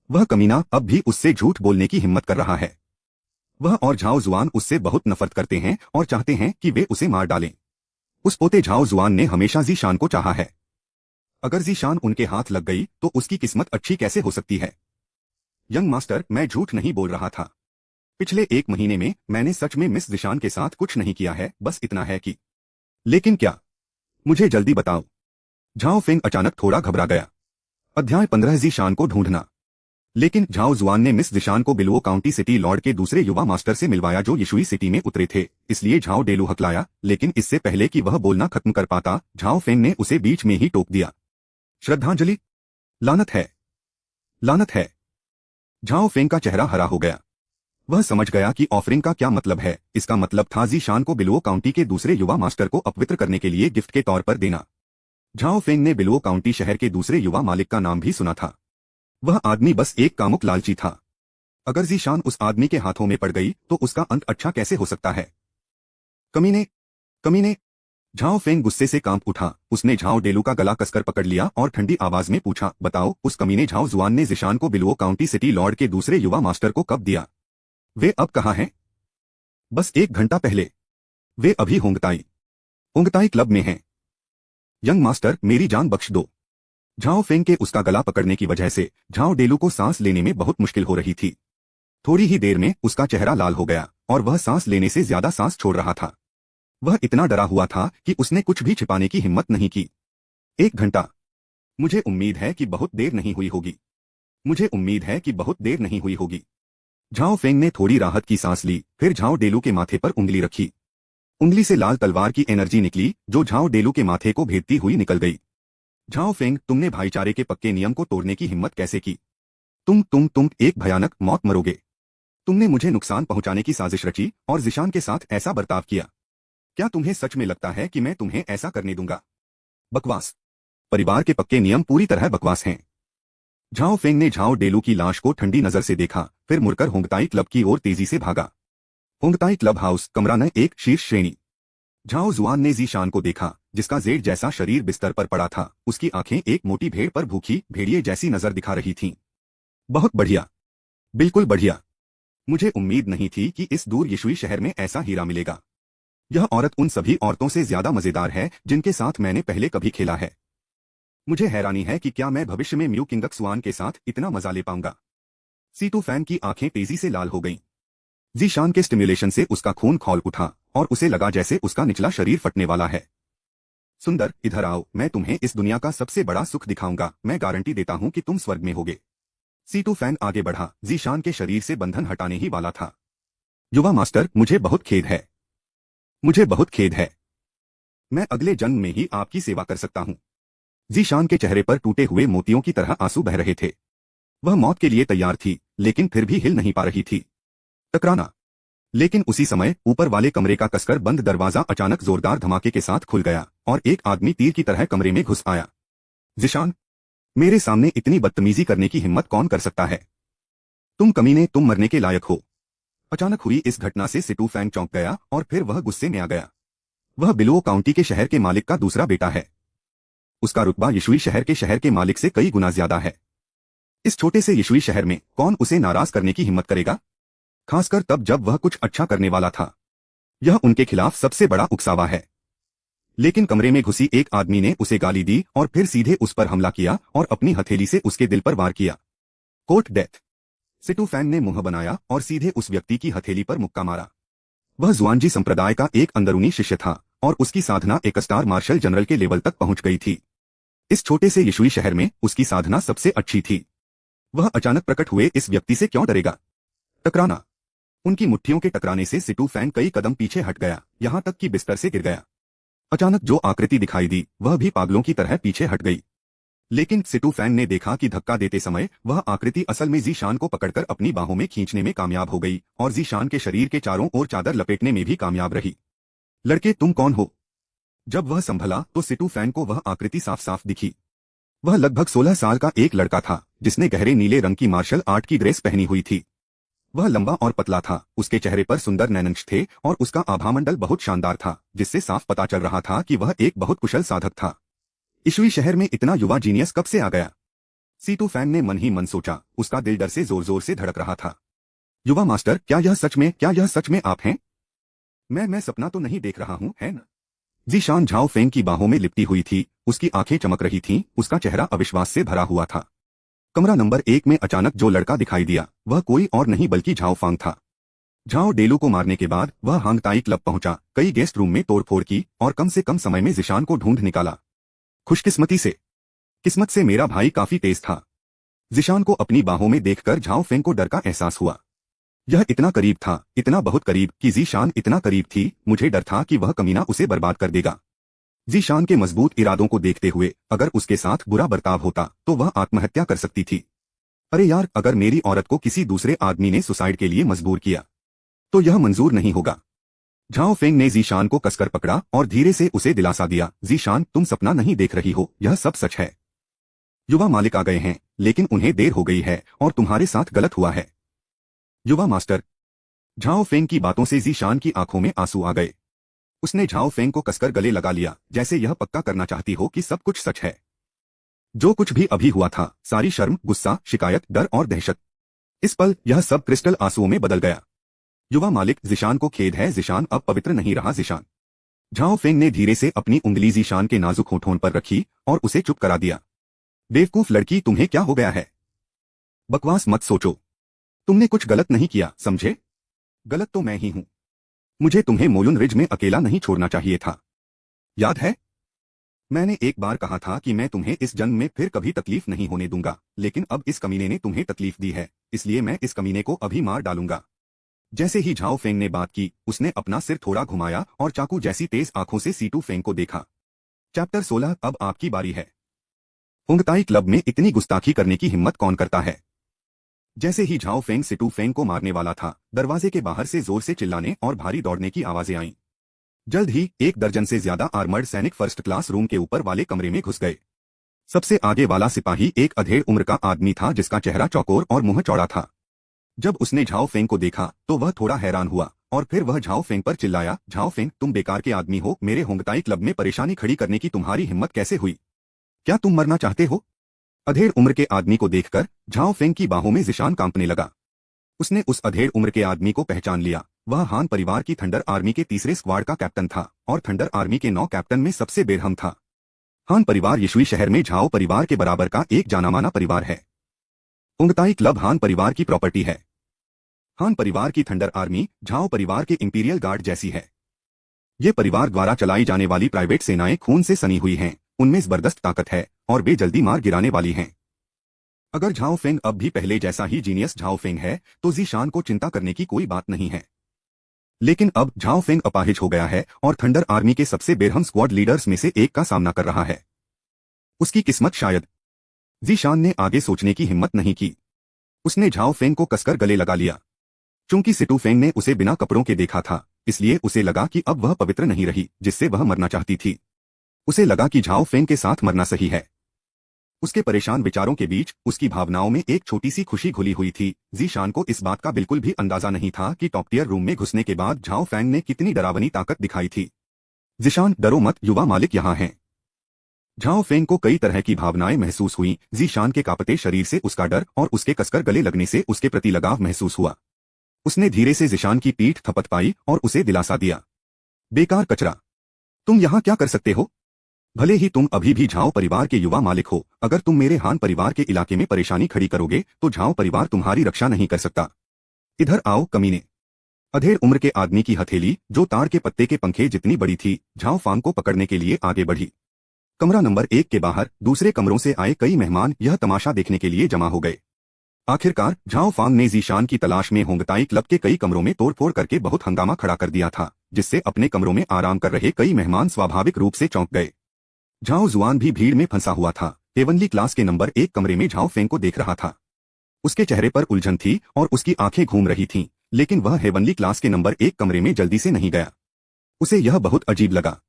वह कमीना अब भी उससे झूठ बोलने की हिम्मत कर रहा है। वह और झाओ जुआन उससे बहुत नफरत करते हैं और चाहते हैं कि वे उसे मार डालें। उस पोते झाओ जुआन ने हमेशा जीशान को चाहा है। अगर जीशान उनके हाथ लग गई तो उसकी किस्मत अच्छी कैसे हो सकती है? यंग मास्टर, मैं झूठ नहीं बोल रहा था। पिछले 1 महीने में मैंने सच में मिस जिशान के साथ कुछ नहीं किया है, बस इतना है कि। लेकिन क्या? मुझे जल्दी बताओ। झाओ फेंग अचानक थोड़ा घबरा गया। अध्याय 15 जीशान को ढूंढना। लेकिन झाओ जुआन ने मिस जिशान को बिलुओ काउंटी सिटी लॉर्ड के दूसरे युवा मास्टर से मिलवाया जो यिशुई सिटी में उतरे थे, इसलिए झाओ डेलू हकलाया, लेकिन इससे पहले कि वह बोलना खत्म कर पाता, झाओ फेंग ने उसे बीच में ही टोक दिया। श्रद्धांजलि? लानत है, लानत है। झाओ फेंग का चेहरा हरा हो गया। वह समझ गया कि ऑफरिंग का क्या मतलब है। इसका मतलब था जीशान को बिलुओ काउंटी के दूसरे युवा मास्टर को अपवित्र करने के लिए गिफ्ट के तौर पर देना। झाओ फेंग ने बिलुओ काउंटी शहर के दूसरे युवा मालिक का नाम भी सुना था। वह आदमी बस एक कामुक लालची था। अगर जीशान उस आदमी के हाथों में पड़ गई तो उसका अंत अच्छा कैसे हो सकता है? कमीने, कमीने। झाओ फेंग गुस्से से कांप उठा। उसने झाओ डेलू का गला कसकर पकड़ लिया और ठंडी आवाज में पूछा, बताओ, उस कमीने झाओ जुआन ने जीशान को बिलुओ काउंटी सिटी लॉर्ड के दूसरे युवा मास्टर को कब दिया? वे अब कहाँ हैं? बस 1 घंटा पहले। वे अभी होंगताई क्लब में हैं। यंग मास्टर, मेरी जान बख्श दो। झाओ फेंग के उसका गला पकड़ने की वजह से झाओ डेलू को सांस लेने में बहुत मुश्किल हो रही थी। थोड़ी ही देर में उसका चेहरा लाल हो गया और वह सांस लेने से ज्यादा सांस छोड़ रहा था। वह इतना डरा हुआ था कि उसने कुछ भी छिपाने की हिम्मत नहीं की। 1 घंटा। मुझे उम्मीद है कि बहुत देर नहीं हुई होगी। मुझे उम्मीद है कि बहुत देर नहीं हुई होगी। झाओ फेंग ने थोड़ी राहत की सांस ली, फिर झाओ डेलू के माथे पर उंगली रखी। उंगली से लाल तलवार की एनर्जी निकली जो झाओ डेलू के माथे को भेदती हुई निकल गई। झाओ फेंग, तुमने भाईचारे के पक्के नियम को तोड़ने की हिम्मत कैसे की? तुम एक भयानक मौत मरोगे। तुमने मुझे नुकसान पहुंचाने की साजिश रची और जिशान के साथ ऐसा बर्ताव किया। क्या तुम्हें सच में लगता है कि मैं तुम्हें ऐसा करने दूंगा? बकवास। परिवार के पक्के नियम पूरी तरह बकवास हैं। झाओ फेंग ने झाओ डेलू की लाश को ठंडी नजर से देखा, फिर मुड़कर होंगताई क्लब की ओर तेजी से भागा। होंगताई क्लब हाउस, कमरा न 1, शीर्ष श्रेणी। झाओ जुआन ने जीशान को देखा, जिसका जेड जैसा शरीर बिस्तर पर पड़ा था। उसकी आंखें एक मोटी भेड़ पर भूखी भेड़िए जैसी नजर दिखा रही थीं। बहुत बढ़िया, बिल्कुल बढ़िया। मुझे उम्मीद नहीं थी कि इस दूर यिशुई शहर में ऐसा हीरा मिलेगा। यह औरत उन सभी औरतों से ज्यादा मजेदार है जिनके साथ मैंने पहले कभी खेला है। मुझे हैरानी है कि क्या मैं भविष्य में म्यू किंगक स्वान के साथ इतना मजा ले पाऊंगा। सीटू फैन की आंखें तेजी से लाल हो गईं। जीशान के स्टिम्युलेशन से उसका खून खौल उठा और उसे लगा जैसे उसका निचला शरीर फटने वाला है। सुंदर, इधर आओ, मैं तुम्हें इस दुनिया का सबसे बड़ा सुख दिखाऊंगा। मैं गारंटी देता हूं कि तुम स्वर्ग में होगे। सीटू फैन आगे बढ़ा, जीशान के शरीर से बंधन हटाने ही वाला था। युवा मास्टर, मुझे बहुत खेद है। मुझे बहुत खेद है। मैं अगले जन्म में ही आपकी सेवा कर सकता हूं। जीशान के चेहरे पर टूटे हुए मोतियों की तरह आंसू बह रहे थे। वह मौत के लिए तैयार थी, लेकिन फिर भी हिल नहीं पा रही थी। टकराना। लेकिन उसी समय ऊपर वाले कमरे का कसकर बंद दरवाजा अचानक जोरदार धमाके के साथ खुल गया और एक आदमी तीर की तरह कमरे में घुस आया। जीशान, मेरे सामने इतनी बदतमीजी करने की हिम्मत कौन कर सकता है? तुम कमीने, तुम मरने के लायक हो। अचानक हुई इस घटना से सिटू फैंग चौंक गया और फिर वह गुस्से में आ गया। वह बिलुओ काउंटी के शहर के मालिक का दूसरा बेटा है। उसका रुतबा यिशुई शहर के मालिक से कई गुना ज्यादा है। इस छोटे से यिशुई शहर में कौन उसे नाराज करने की हिम्मत करेगा, खासकर तब जब वह कुछ अच्छा करने वाला था। यह उनके खिलाफ सबसे बड़ा उकसावा है। लेकिन कमरे में घुसी एक आदमी ने उसे गाली दी और फिर सीधे उस पर हमला किया और अपनी हथेली से उसके दिल पर वार किया। Court death. सिटू फैन ने मुंह बनाया और सीधे उस व्यक्ति की हथेली पर मुक्का मारा। वह जुआनजी संप्रदाय का एक अंदरूनी शिष्य था और उसकी साधना एक स्टार मार्शल जनरल के लेवल तक पहुंच गई थी। इस छोटे से यिशुई शहर में उसकी साधना सबसे अच्छी थी। वह अचानक प्रकट हुए इस व्यक्ति से क्यों डरेगा? टकराना। उनकी मुट्ठियों के टकराने से सिटू फैन कई कदम पीछे हट गया, यहां तक कि बिस्तर से गिर गया। अचानक जो आकृति दिखाई दी वह भी पागलों की तरह पीछे हट गई। लेकिन सिटू फैन ने देखा कि धक्का देते समय वह आकृति असल में जीशान को पकड़कर अपनी बाहों में खींचने में कामयाब हो गई और जीशान के शरीर के चारों ओर चादर लपेटने में भी कामयाब रही। लड़के, तुम कौन हो? जब वह संभला तो सिटू फैन को वह आकृति साफ साफ दिखी। वह लगभग 16 साल का एक लड़का था जिसने गहरे नीले रंग की मार्शल आर्ट की ड्रेस पहनी हुई थी। वह लंबा और पतला था, उसके चेहरे पर सुंदर नैनंश थे और उसका आभामंडल बहुत शानदार था, जिससे साफ पता चल रहा था कि वह एक बहुत कुशल साधक था। यिशुई शहर में इतना युवा जीनियस कब से आ गया? सीटू फैन ने मन ही मन सोचा। उसका दिल डर से जोर जोर से धड़क रहा था। युवा मास्टर, क्या यह सच में आप हैं? मैं सपना तो नहीं देख रहा हूं, है न? जीशान झाओ फेंग की बाहों में लिपटी हुई थी, उसकी आंखें चमक रही थीं, उसका चेहरा अविश्वास से भरा हुआ था। कमरा नंबर 1 में अचानक जो लड़का दिखाई दिया वह कोई और नहीं बल्कि झाओ फांग था। झाओ डेलू को मारने के बाद वह हांगताई क्लब पहुंचा, कई गेस्ट रूम में तोड़फोड़ की और कम से कम समय में जीशान को ढूंढ निकाला। किस्मत से मेरा भाई काफी तेज था। जीशान को अपनी बाहों में देखकर झाओ फेंग को डर का एहसास हुआ। यह इतना करीब था, इतना बहुत करीब कि जीशान इतना करीब थी, मुझे डर था कि वह कमीना उसे बर्बाद कर देगा। जीशान के मजबूत इरादों को देखते हुए अगर उसके साथ बुरा बर्ताव होता तो वह आत्महत्या कर सकती थी। अरे यार, अगर मेरी औरत को किसी दूसरे आदमी ने सुसाइड के लिए मजबूर किया तो यह मंजूर नहीं होगा। झाओ फेंग ने जीशान को कसकर पकड़ा और धीरे से उसे दिलासा दिया। जीशान, तुम सपना नहीं देख रही हो, यह सब सच है। युवा मालिक आ गए हैं, लेकिन उन्हें देर हो गई है और तुम्हारे साथ गलत हुआ है। युवा मास्टर। झाओ फेंग की बातों से जीशान की आंखों में आंसू आ गए। उसने झाओ फेंग को कसकर गले लगा लिया, जैसे यह पक्का करना चाहती हो कि सब कुछ सच है। जो कुछ भी अभी हुआ था, सारी शर्म, गुस्सा, शिकायत, डर और दहशत, इस पल यह सब क्रिस्टल आंसुओं में बदल गया। युवा मालिक, जीशान को खेद है, जीशान अब पवित्र नहीं रहा। जीशान। झाओ फेंग ने धीरे से अपनी उंगली जीशान के नाजुक होठों पर रखी और उसे चुप करा दिया। बेवकूफ लड़की, तुम्हें क्या हो गया है? बकवास मत सोचो। तुमने कुछ गलत नहीं किया, समझे? गलत तो मैं ही हूं। मुझे तुम्हें मोयुन रिज में अकेला नहीं छोड़ना चाहिए था, याद है? मैंने एक बार कहा था कि मैं तुम्हें इस जन्म में फिर कभी तकलीफ नहीं होने दूंगा, लेकिन अब इस कमीने ने तुम्हें तकलीफ दी है, इसलिए मैं इस कमीने को अभी मार डालूंगा। जैसे ही झाओ फेंग ने बात की, उसने अपना सिर थोड़ा घुमाया और चाकू जैसी तेज आंखों से सीटू फेंग को देखा। चैप्टर 16, अब आपकी बारी है। हुंगताई क्लब में इतनी गुस्ताखी करने की हिम्मत कौन करता है? जैसे ही झाओ फेंग सिटू फेंग को मारने वाला था, दरवाजे के बाहर से जोर से चिल्लाने और भारी दौड़ने की आवाजें आईं। जल्द ही 1 दर्जन से ज्यादा आर्मर्ड सैनिक फर्स्ट क्लास रूम के ऊपर वाले कमरे में घुस गए। सबसे आगे वाला सिपाही एक अधेड़ उम्र का आदमी था जिसका चेहरा चौकोर और मुंह चौड़ा था। जब उसने झाओ फेंग को देखा तो वह थोड़ा हैरान हुआ और फिर वह झाओ फेंग पर चिल्लाया, झाओ फेंग, तुम बेकार के आदमी हो, मेरे हुंगताई क्लब में परेशानी खड़ी करने की तुम्हारी हिम्मत कैसे हुई? क्या तुम मरना चाहते हो? अधेड़ उम्र के आदमी को देखकर झाओ फेंग की बाहों में जीशान कांपने लगा। उसने उस अधेड़ उम्र के आदमी को पहचान लिया। वह हान परिवार की थंडर आर्मी के तीसरे स्क्वाड का कैप्टन था और थंडर आर्मी के 9 कैप्टन में सबसे बेरहम था। हान परिवार यिशुई शहर में झाओ परिवार के बराबर का एक जानामाना परिवार है। ओंगताई क्लब हान परिवार की प्रॉपर्टी है। हान परिवार की थंडर आर्मी झाओ परिवार के इंपीरियल गार्ड जैसी है। ये परिवार द्वारा चलाई जाने वाली प्राइवेट सेनाएं खून से सनी हुई हैं, उनमें जबरदस्त ताकत है और वे जल्दी मार गिराने वाली हैं। अगर झाओ फेंग अब भी पहले जैसा ही जीनियस झाओ फेंग है तो ज़ीशान को चिंता करने की कोई बात नहीं है। लेकिन अब झाओ फेंग अपाहिज हो गया है और थंडर आर्मी के सबसे बेरहम स्क्वाड लीडर्स में से एक का सामना कर रहा है। उसकी किस्मत शायद। ज़ीशान ने आगे सोचने की हिम्मत नहीं की। उसने झाओ फेंग को कसकर गले लगा लिया। चूंकि सिटू फेंग ने उसे बिना कपड़ों के देखा था, इसलिए उसे लगा कि अब वह पवित्र नहीं रही जिससे वह मरना चाहती थी। उसे लगा कि झाओ फेंग के साथ मरना सही है। उसके परेशान विचारों के बीच उसकी भावनाओं में एक छोटी सी खुशी घुली हुई थी। ज़ीशान को इस बात का बिल्कुल भी अंदाजा नहीं था कि टॉप टियर रूम में घुसने के बाद झाओ फेंग ने कितनी डरावनी ताकत दिखाई थी। ज़ीशान, डरो मत, युवा मालिक यहाँ हैं। झाओ फेंग को कई तरह की भावनाएं महसूस हुई। ज़ीशान के कांपते शरीर से उसका डर और उसके कसकर गले लगने से उसके प्रति लगाव महसूस हुआ। उसने धीरे से ज़ीशान की पीठ थपथपाई और उसे दिलासा दिया। बेकार कचरा, तुम यहाँ क्या कर सकते हो? भले ही तुम अभी भी झाओ परिवार के युवा मालिक हो, अगर तुम मेरे हान परिवार के इलाके में परेशानी खड़ी करोगे तो झाओ परिवार तुम्हारी रक्षा नहीं कर सकता। इधर आओ कमीने। अधेड़ उम्र के आदमी की हथेली, जो ताड़ के पत्ते के पंखे जितनी बड़ी थी, झाओ फांग को पकड़ने के लिए आगे बढ़ी। कमरा नंबर 1 के बाहर दूसरे कमरों से आए कई मेहमान यह तमाशा देखने के लिए जमा हो गए। आखिरकार झाओ फांग ने ज़ीशान की तलाश में होंगताई क्लब के कई कमरों में तोड़फोड़ करके बहुत हंगामा खड़ा कर दिया था, जिससे अपने कमरों में आराम कर रहे कई मेहमान स्वाभाविक रूप से चौंक गए। झाओ जुआन भी भीड़ में फंसा हुआ था। हेवनली क्लास के नंबर 1 कमरे में झाओ फेंग को देख रहा था। उसके चेहरे पर उलझन थी और उसकी आंखें घूम रही थीं, लेकिन वह हेवनली क्लास के नंबर 1 कमरे में जल्दी से नहीं गया। उसे यह बहुत अजीब लगा।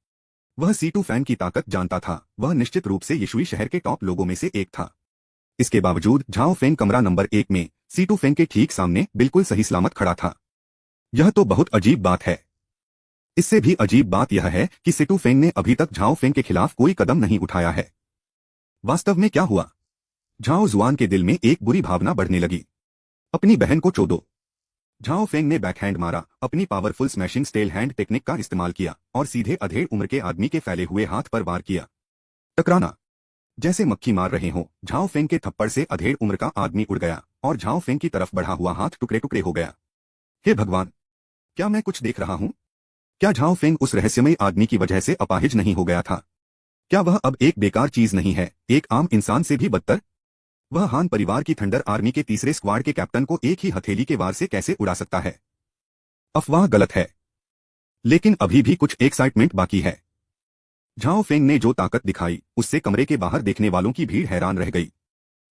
वह सीटू फैन की ताकत जानता था, वह निश्चित रूप से यिशुई शहर के टॉप लोगों में से एक था। इसके बावजूद झाओ फेंग कमरा नंबर 1 में सीटू फेंग के ठीक सामने बिल्कुल सही सलामत खड़ा था। यह तो बहुत अजीब बात है। इससे भी अजीब बात यह है कि सिटू फेंग ने अभी तक झाओ फेंग के खिलाफ कोई कदम नहीं उठाया है। वास्तव में क्या हुआ? झाओ जुआन के दिल में एक बुरी भावना बढ़ने लगी। अपनी बहन को चोदो। झाओ फेंग ने बैकहैंड मारा, अपनी powerful smashing steel hand technique का इस्तेमाल किया और सीधे अधेड़ उम्र के आदमी के फैले हुए हाथ पर वार किया। टकराना। जैसे मक्खी मार रहे हों, झाओ फेंग के थप्पड़ से अधेड़ उम्र का आदमी उड़ गया और झाओ फेंग की तरफ बढ़ा हुआ हाथ टुकड़े टुकड़े हो गया। हे भगवान, क्या मैं कुछ देख रहा हूं? क्या झाओ फेंग उस रहस्यमयी आदमी की वजह से अपाहिज नहीं हो गया था? क्या वह अब एक बेकार चीज नहीं है, एक आम इंसान से भी बदतर? वह हान परिवार की थंडर आर्मी के तीसरे स्क्वाड के कैप्टन को एक ही हथेली के वार से कैसे उड़ा सकता है? अफवाह गलत है, लेकिन अभी भी कुछ एक्साइटमेंट बाकी है। झाओ फेंग ने जो ताकत दिखाई, उससे कमरे के बाहर देखने वालों की भीड़ हैरान रह गई।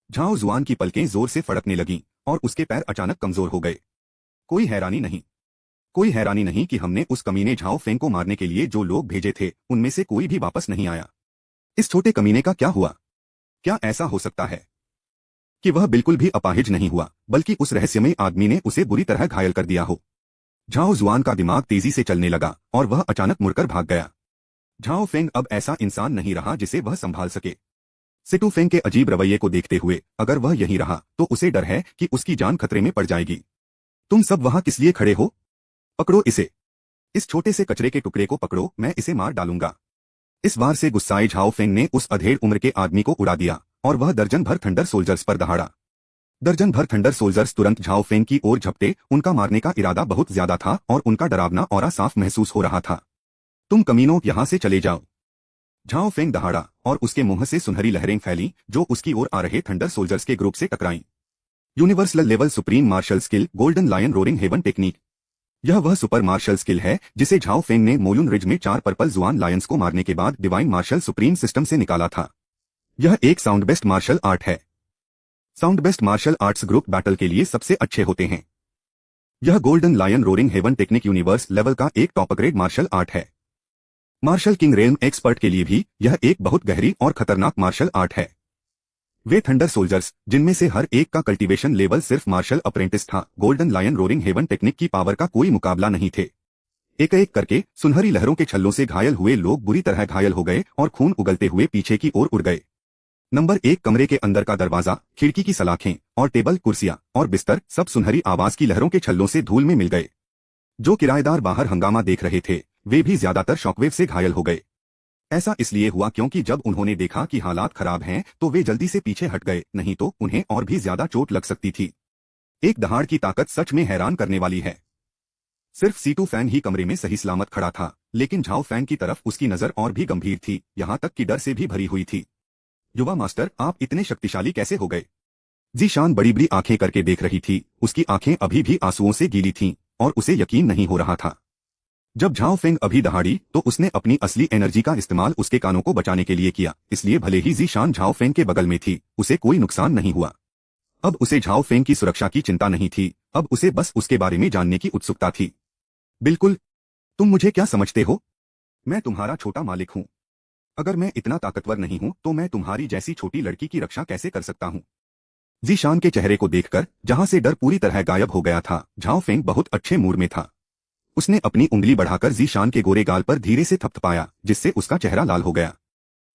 झाओ जुआन की पलकें जोर से फड़कने लगीं और उसके पैर अचानक कमजोर हो गए। कोई हैरानी नहीं कि हमने उस कमीने झाओ फेंग को मारने के लिए जो लोग भेजे थे, उनमें से कोई भी वापस नहीं आया। इस छोटे कमीने का क्या हुआ? क्या ऐसा हो सकता है कि वह बिल्कुल भी अपाहिज नहीं हुआ, बल्कि उस रहस्यमय आदमी ने उसे बुरी तरह घायल कर दिया हो? झाओ जुआन का दिमाग तेजी से चलने लगा और वह अचानक मुड़कर भाग गया। झाओ फेंग अब ऐसा इंसान नहीं रहा जिसे वह संभाल सके। सिटू फेंग के अजीब रवैये को देखते हुए अगर वह यहीं रहा तो उसे डर है कि उसकी जान खतरे में पड़ जाएगी। तुम सब वहां किस लिए खड़े हो? पकड़ो इसे। इस छोटे से कचरे के टुकड़े को पकड़ो, मैं इसे मार डालूंगा। इस वार से गुस्साए झाओ फेंग ने उस अधेड़ उम्र के आदमी को उड़ा दिया और वह दर्जन भर थंडर सोल्जर्स पर दहाड़ा। दर्जन भर थंडर सोल्जर्स तुरंत झाओ फेंग की ओर झपटे। उनका मारने का इरादा बहुत ज्यादा था और उनका डरावना ऑरा साफ महसूस हो रहा था। तुम कमीनों, यहां से चले जाओ। झाओ फेंग दहाड़ा और उसके मुंह से सुनहरी लहरें फैली जो उसकी ओर आ रहे थंडर सोल्जर्स के ग्रुप से टकराईं। Universal level supreme martial skill golden lion roaring heaven technique. यह वह सुपर मार्शल स्किल है जिसे झाओ फेंग ने मोयुन रिज में 4 पर्पल जुआन लायंस को मारने के बाद डिवाइन मार्शल सुप्रीम सिस्टम से निकाला था। यह एक साउंड बेस्ट मार्शल आर्ट है। Sound based martial arts group battle के लिए सबसे अच्छे होते हैं। यह golden lion roaring heaven technique universe level का एक टॉप ग्रेड मार्शल आर्ट है। मार्शल किंग रेल्म एक्सपर्ट के लिए भी यह एक बहुत गहरी और खतरनाक मार्शल आर्ट है। वे थंडर सोल्जर्स, जिनमें से हर एक का कल्टीवेशन लेवल सिर्फ मार्शल अप्रेंटिस था, golden lion roaring heaven technique की पावर का कोई मुकाबला नहीं थे। एक एक करके सुनहरी लहरों के छल्लों से घायल हुए लोग बुरी तरह घायल हो गए और खून उगलते हुए पीछे की ओर उड़ गए। नंबर 1 कमरे के अंदर का दरवाजा, खिड़की की सलाखें और टेबल, कुर्सियां और बिस्तर सब सुनहरी आवाज की लहरों के छल्लों से धूल में मिल गए। जो किराएदार बाहर हंगामा देख रहे थे, वे भी ज्यादातर शॉकवेव से घायल हो गए। ऐसा इसलिए हुआ क्योंकि जब उन्होंने देखा कि हालात खराब हैं तो वे जल्दी से पीछे हट गए, नहीं तो उन्हें और भी ज्यादा चोट लग सकती थी। एक दहाड़ की ताकत सच में हैरान करने वाली है। सिर्फ सीटू फैंग ही कमरे में सही सलामत खड़ा था, लेकिन झाओ फैंग की तरफ उसकी नजर और भी गंभीर थी, यहाँ तक कि डर से भी भरी हुई थी। युवा मास्टर, आप इतने शक्तिशाली कैसे हो गए? जीशान बड़ी बड़ी आंखें करके देख रही थी, उसकी आंखें अभी भी आंसुओं से गीली थीं, और उसे यकीन नहीं हो रहा था। जब झाओ फेंग अभी दहाड़ी तो उसने अपनी असली एनर्जी का इस्तेमाल उसके कानों को बचाने के लिए किया, इसलिए भले ही जीशान झाओ फेंग के बगल में थी, उसे कोई नुकसान नहीं हुआ। अब उसे झाओ फेंग की सुरक्षा की चिंता नहीं थी, अब उसे बस उसके बारे में जानने की उत्सुकता थी। बिल्कुल। तुम मुझे क्या समझते हो? मैं तुम्हारा छोटा मालिक हूँ। अगर मैं इतना ताकतवर नहीं हूँ तो मैं तुम्हारी जैसी छोटी लड़की की रक्षा कैसे कर सकता हूँ? जीशान के चेहरे को देखकर जहां से डर पूरी तरह गायब हो गया था, झाओ फेंग बहुत अच्छे मूड में था। उसने अपनी उंगली बढ़ाकर जीशान के गोरे गाल पर धीरे से थपथपाया, जिससे उसका चेहरा लाल हो गया।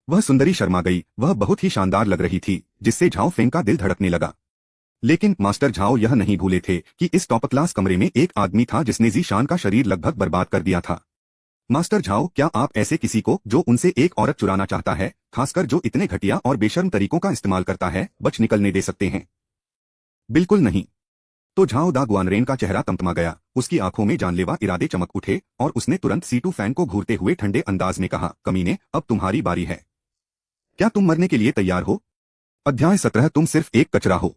वह सुंदरी शर्मा गई, वह बहुत ही शानदार लग रही थी, जिससे झाओ फेंग का दिल धड़कने लगा। लेकिन मास्टर झाओ यह नहीं भूले थे कि इस टॉप क्लास कमरे में एक आदमी था जिसने जीशान का शरीर लगभग बर्बाद कर दिया था। मास्टर झाओ, क्या आप ऐसे किसी को जो उनसे एक औरत चुराना चाहता है, खासकर जो इतने घटिया और बेशर्म तरीकों का इस्तेमाल करता है, बच निकलने दे सकते हैं? बिल्कुल नहीं। तो झाओ दा गुआनरेन का चेहरा तमतमा गया, उसकी आंखों में जानलेवा इरादे चमक उठे और उसने तुरंत सीटू फैंग को घूरते हुए ठंडे अंदाज में कहा, कमीने, अब तुम्हारी बारी है। क्या तुम मरने के लिए तैयार हो? अध्याय 17। तुम सिर्फ एक कचरा हो।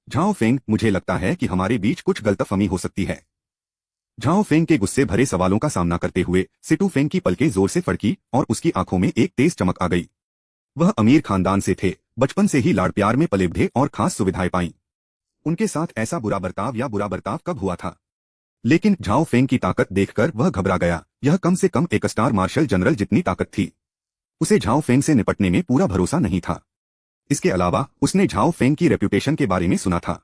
झाओ फेंग, मुझे लगता है कि हमारे बीच कुछ गलतफहमी हो सकती है। झाओ फेंग के गुस्से भरे सवालों का सामना करते हुए सिटू फेंग की पलकें जोर से फड़की और उसकी आंखों में एक तेज चमक आ गई। वह अमीर खानदान से थे, बचपन से ही लाड़ प्यार में पले बढ़े और खास सुविधाएं पाई। उनके साथ ऐसा बुरा बर्ताव कब हुआ था? लेकिन झाओ फेंग की ताकत देखकर वह घबरा गया, यह कम से कम एक स्टार मार्शल जनरल जितनी ताकत थी। उसे झाओ फेंग से निपटने में पूरा भरोसा नहीं था। इसके अलावा उसने झाओ फेंग की रेप्यूटेशन के बारे में सुना था।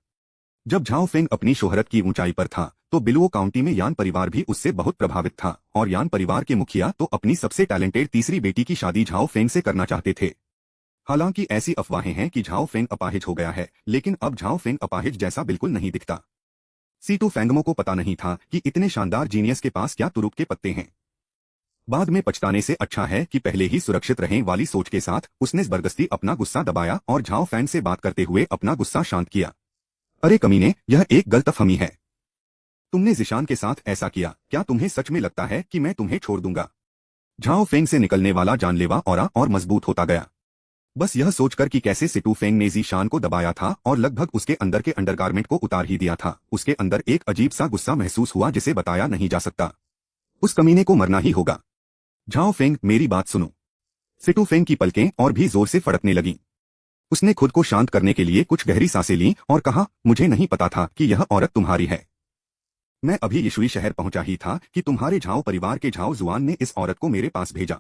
जब झाओ फेंग अपनी शोहरत की ऊंचाई पर था तो बिलुओ काउंटी में यान परिवार भी उससे बहुत प्रभावित था, और यान परिवार के मुखिया तो अपनी सबसे टैलेंटेड तीसरी बेटी की शादी झाओ फेंग से करना चाहते थे। हालांकि ऐसी अफवाहें हैं कि झाओ फेंग अपाहिज हो गया है, लेकिन अब झाओ फेंग अपाहिज जैसा बिल्कुल नहीं दिखता। सीटू फैंगमो को पता नहीं था कि इतने शानदार जीनियस के पास क्या तुरुप के पत्ते हैं। बाद में पछताने से अच्छा है कि पहले ही सुरक्षित रहें वाली सोच के साथ उसने जबरदस्ती अपना गुस्सा दबाया और झाओ फैंग से बात करते हुए अपना गुस्सा शांत किया। अरे कमीने, यह एक गलतफहमी है। तुमने जिशान के साथ ऐसा किया, क्या तुम्हें सच में लगता है कि मैं तुम्हें छोड़ दूंगा? झाओ फेंग से निकलने वाला जानलेवा ऑरा और मजबूत होता गया। बस यह सोचकर कि कैसे सिटू फेंग ने जीशान को दबाया था और लगभग उसके अंदर के अंडरगारमेंट को उतार ही दिया था, उसके अंदर एक अजीब सा गुस्सा महसूस हुआ जिसे बताया नहीं जा सकता। उस कमीने को मरना ही होगा। झाओ फेंग, मेरी बात सुनो। सिटू फेंग की पलकें और भी जोर से फड़कने लगीं। उसने खुद को शांत करने के लिए कुछ गहरी सांसें लीं और कहा, मुझे नहीं पता था कि यह औरत तुम्हारी है। मैं अभी यिशुई शहर पहुंचा ही था कि तुम्हारे झाओ परिवार के झाओ जुआन ने इस औरत को मेरे पास भेजा।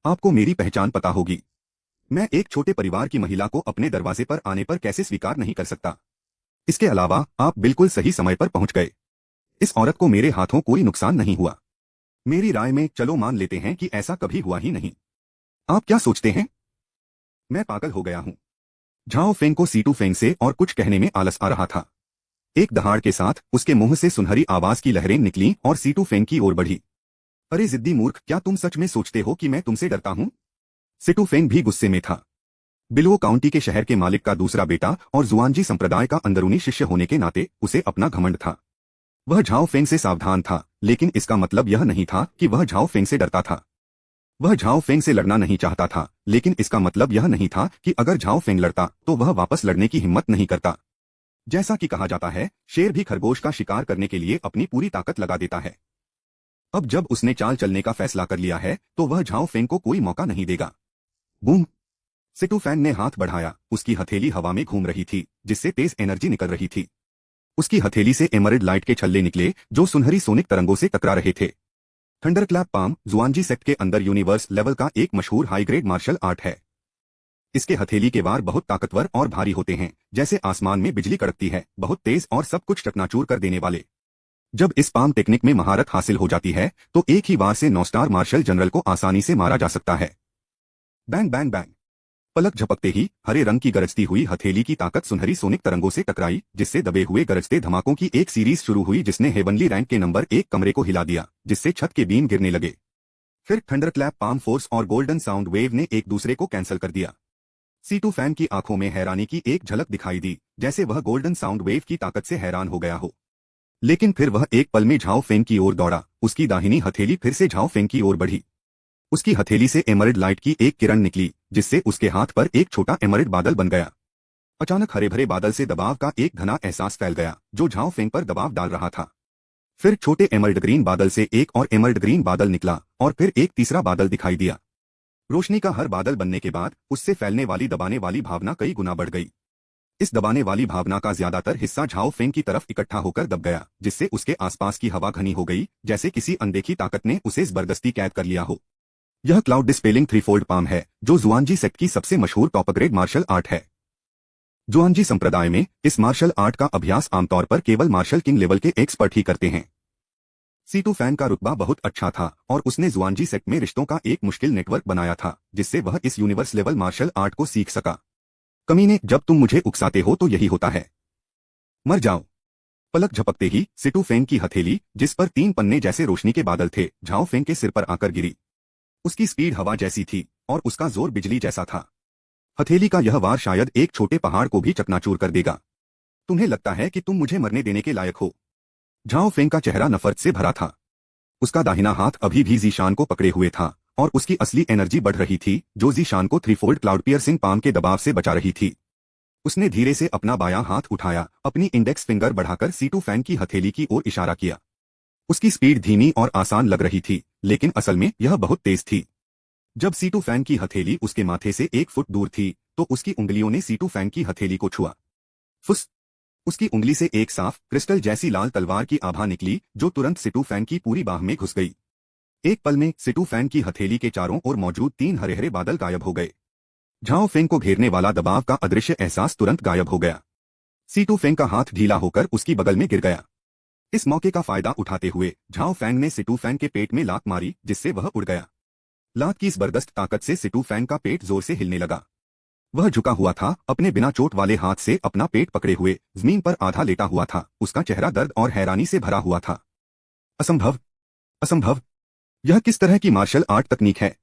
आपको मेरी पहचान पता होगी। मैं एक छोटे परिवार की महिला को अपने दरवाजे पर आने पर कैसे स्वीकार नहीं कर सकता। इसके अलावा आप बिल्कुल सही समय पर पहुंच गए। इस औरत को मेरे हाथों कोई नुकसान नहीं हुआ। मेरी राय में चलो मान लेते हैं कि ऐसा कभी हुआ ही नहीं। आप क्या सोचते हैं? मैं पागल हो गया हूं। झाओ फेंग को सीटू फेंग से और कुछ कहने में आलस आ रहा था। एक दहाड़ के साथ उसके मुंह से सुनहरी आवाज की लहरें निकलीं और सीटू फेंग की ओर बढ़ी। अरे जिद्दी मूर्ख, क्या तुम सच में सोचते हो कि मैं तुमसे डरता हूं? सिटू फेंग भी गुस्से में था। बिलुओ काउंटी के शहर के मालिक का दूसरा बेटा और जुआनजी संप्रदाय का अंदरूनी शिष्य होने के नाते उसे अपना घमंड था। वह झाओ फेंग से सावधान था, लेकिन इसका मतलब यह नहीं था कि वह झाओ फेंग से डरता था। वह झाओ फेंग से लड़ना नहीं चाहता था, लेकिन इसका मतलब यह नहीं था कि अगर झाओ फेंग लड़ता तो वह वापस लड़ने की हिम्मत नहीं करता। जैसा कि कहा जाता है, शेर भी खरगोश का शिकार करने के लिए अपनी पूरी ताकत लगा देता है। अब जब उसने चाल चलने का फैसला कर लिया है तो वह झाओ फेंग को कोई मौका नहीं देगा। बूम! सिटू फैंग ने हाथ बढ़ाया, उसकी हथेली हवा में घूम रही थी, जिससे तेज एनर्जी निकल रही थी। उसकी हथेली से एमरल्ड लाइट के छल्ले निकले जो सुनहरी सोनिक तरंगों से टकरा रहे थे। थंडरक्लैप पाम जुआनजी सेक्ट के अंदर यूनिवर्स लेवल का एक मशहूर हाई ग्रेड मार्शल आर्ट है। इसके हथेली के वार बहुत ताकतवर और भारी होते हैं, जैसे आसमान में बिजली कड़कती है, बहुत तेज और सब कुछ चकनाचूर कर देने वाले। जब इस पाम टेक्निक में महारत हासिल हो जाती है तो एक ही वार से 9 स्टार मार्शल जनरल को आसानी से मारा जा सकता है। Bang bang bang! पलक झपकते ही हरे रंग की गरजती हुई हथेली की ताकत सुनहरी सोनिक तरंगों से टकराई, जिससे दबे हुए गरजते धमाकों की एक सीरीज शुरू हुई जिसने हेवनली रैंक के नंबर 1 कमरे को हिला दिया, जिससे छत के बीम गिरने लगे। फिर थंडरक्लैप, पाम फोर्स और गोल्डन साउंड वेव ने एक दूसरे को कैंसिल कर दिया। सीटू फैन की आंखों में हैरानी की एक झलक दिखाई दी, जैसे वह गोल्डन साउंड वेव की ताकत से हैरान हो गया हो। लेकिन फिर वह एक पल में झाओ फेंग की ओर दौड़ा। उसकी दाहिनी हथेली फिर से झाओ फेंग की ओर बढ़ी। उसकी हथेली से एमरल्ड लाइट की एक किरण निकली, जिससे उसके हाथ पर एक छोटा एमरल्ड बादल बन गया। अचानक हरे भरे बादल से दबाव का एक घना एहसास फैल गया, जो झाओ फेंग पर दबाव डाल रहा था। फिर छोटे एमरल्ड ग्रीन बादल से एक और एमरल्ड ग्रीन बादल निकला, और फिर एक तीसरा बादल दिखाई दिया। रोशनी का हर बादल बनने के बाद उससे फैलने वाली दबाने वाली भावना कई गुना बढ़ गई। इस दबाने वाली भावना का ज्यादातर हिस्सा झाओ फेंग की तरफ इकट्ठा होकर दब गया, जिससे उसके आसपास की हवा घनी हो गई, जैसे किसी अनदेखी ताकत ने उसे जबरदस्ती कैद कर लिया हो। यह क्लाउड डिस्पेलिंग थ्रीफोल्ड पाम है, जो जुआनजी सेक्ट की सबसे मशहूर टॉप ग्रेड मार्शल आर्ट है। जुआनजी संप्रदाय में इस मार्शल आर्ट का अभ्यास आमतौर पर केवल मार्शल किंग लेवल के एक्सपर्ट ही करते हैं। सीटू फैन का रुतबा बहुत अच्छा था और उसने जुआनजी सेक्ट में रिश्तों का एक मुश्किल नेटवर्क बनाया था, जिससे वह इस यूनिवर्स लेवल मार्शल आर्ट को सीख सका। कमीने, जब तुम मुझे उकसाते हो तो यही होता है। मर जाओ। पलक झपकते ही सिटू फेंग की हथेली, जिस पर 3 पन्ने जैसे रोशनी के बादल थे, झाओ फेंग के सिर पर आकर गिरी। उसकी स्पीड हवा जैसी थी और उसका जोर बिजली जैसा था। हथेली का यह वार शायद एक छोटे पहाड़ को भी चकनाचूर कर देगा। तुम्हें लगता है कि तुम मुझे मरने देने के लायक हो? झाओ फेंग का चेहरा नफरत से भरा था। उसका दाहिना हाथ अभी भी जीशान को पकड़े हुए था और उसकी असली एनर्जी बढ़ रही थी, जो जीशान को थ्रीफोल्ड क्लाउड पियर्सिंग पाम के दबाव से बचा रही थी। उसने धीरे से अपना बायां हाथ उठाया, अपनी इंडेक्स फिंगर बढ़ाकर सीटू फैन की हथेली की ओर इशारा किया। उसकी स्पीड धीमी और आसान लग रही थी, लेकिन असल में यह बहुत तेज थी। जब सीटू फैन की हथेली उसके माथे से 1 फुट दूर थी, तो उसकी उंगलियों ने सीटू फैन की हथेली को छुआ। फुस! उसकी उंगली से एक साफ क्रिस्टल जैसी लाल तलवार की आभा निकली, जो तुरंत सिटू फैन की पूरी बाह में घुस गई। एक पल में सिटू फैन की हथेली के चारों ओर मौजूद 3 हरे हरे बादल गायब हो गए। झाओ फेंग को घेरने वाला दबाव का अदृश्य एहसास तुरंत गायब हो गया। सीटू फेंग का हाथ ढीला होकर उसकी बगल में गिर गया। इस मौके का फायदा उठाते हुए झाओ फेंग ने सिटू फैंग के पेट में लात मारी, जिससे वह उड़ गया। लात की जबरदस्त ताकत से सिटू फैंग का पेट जोर से हिलने लगा। वह झुका हुआ था, अपने बिना चोट वाले हाथ से अपना पेट पकड़े हुए, जमीन पर आधा लेटा हुआ था। उसका चेहरा दर्द और हैरानी से भरा हुआ था। असंभव, असंभव! यह किस तरह की मार्शल आर्ट तकनीक है?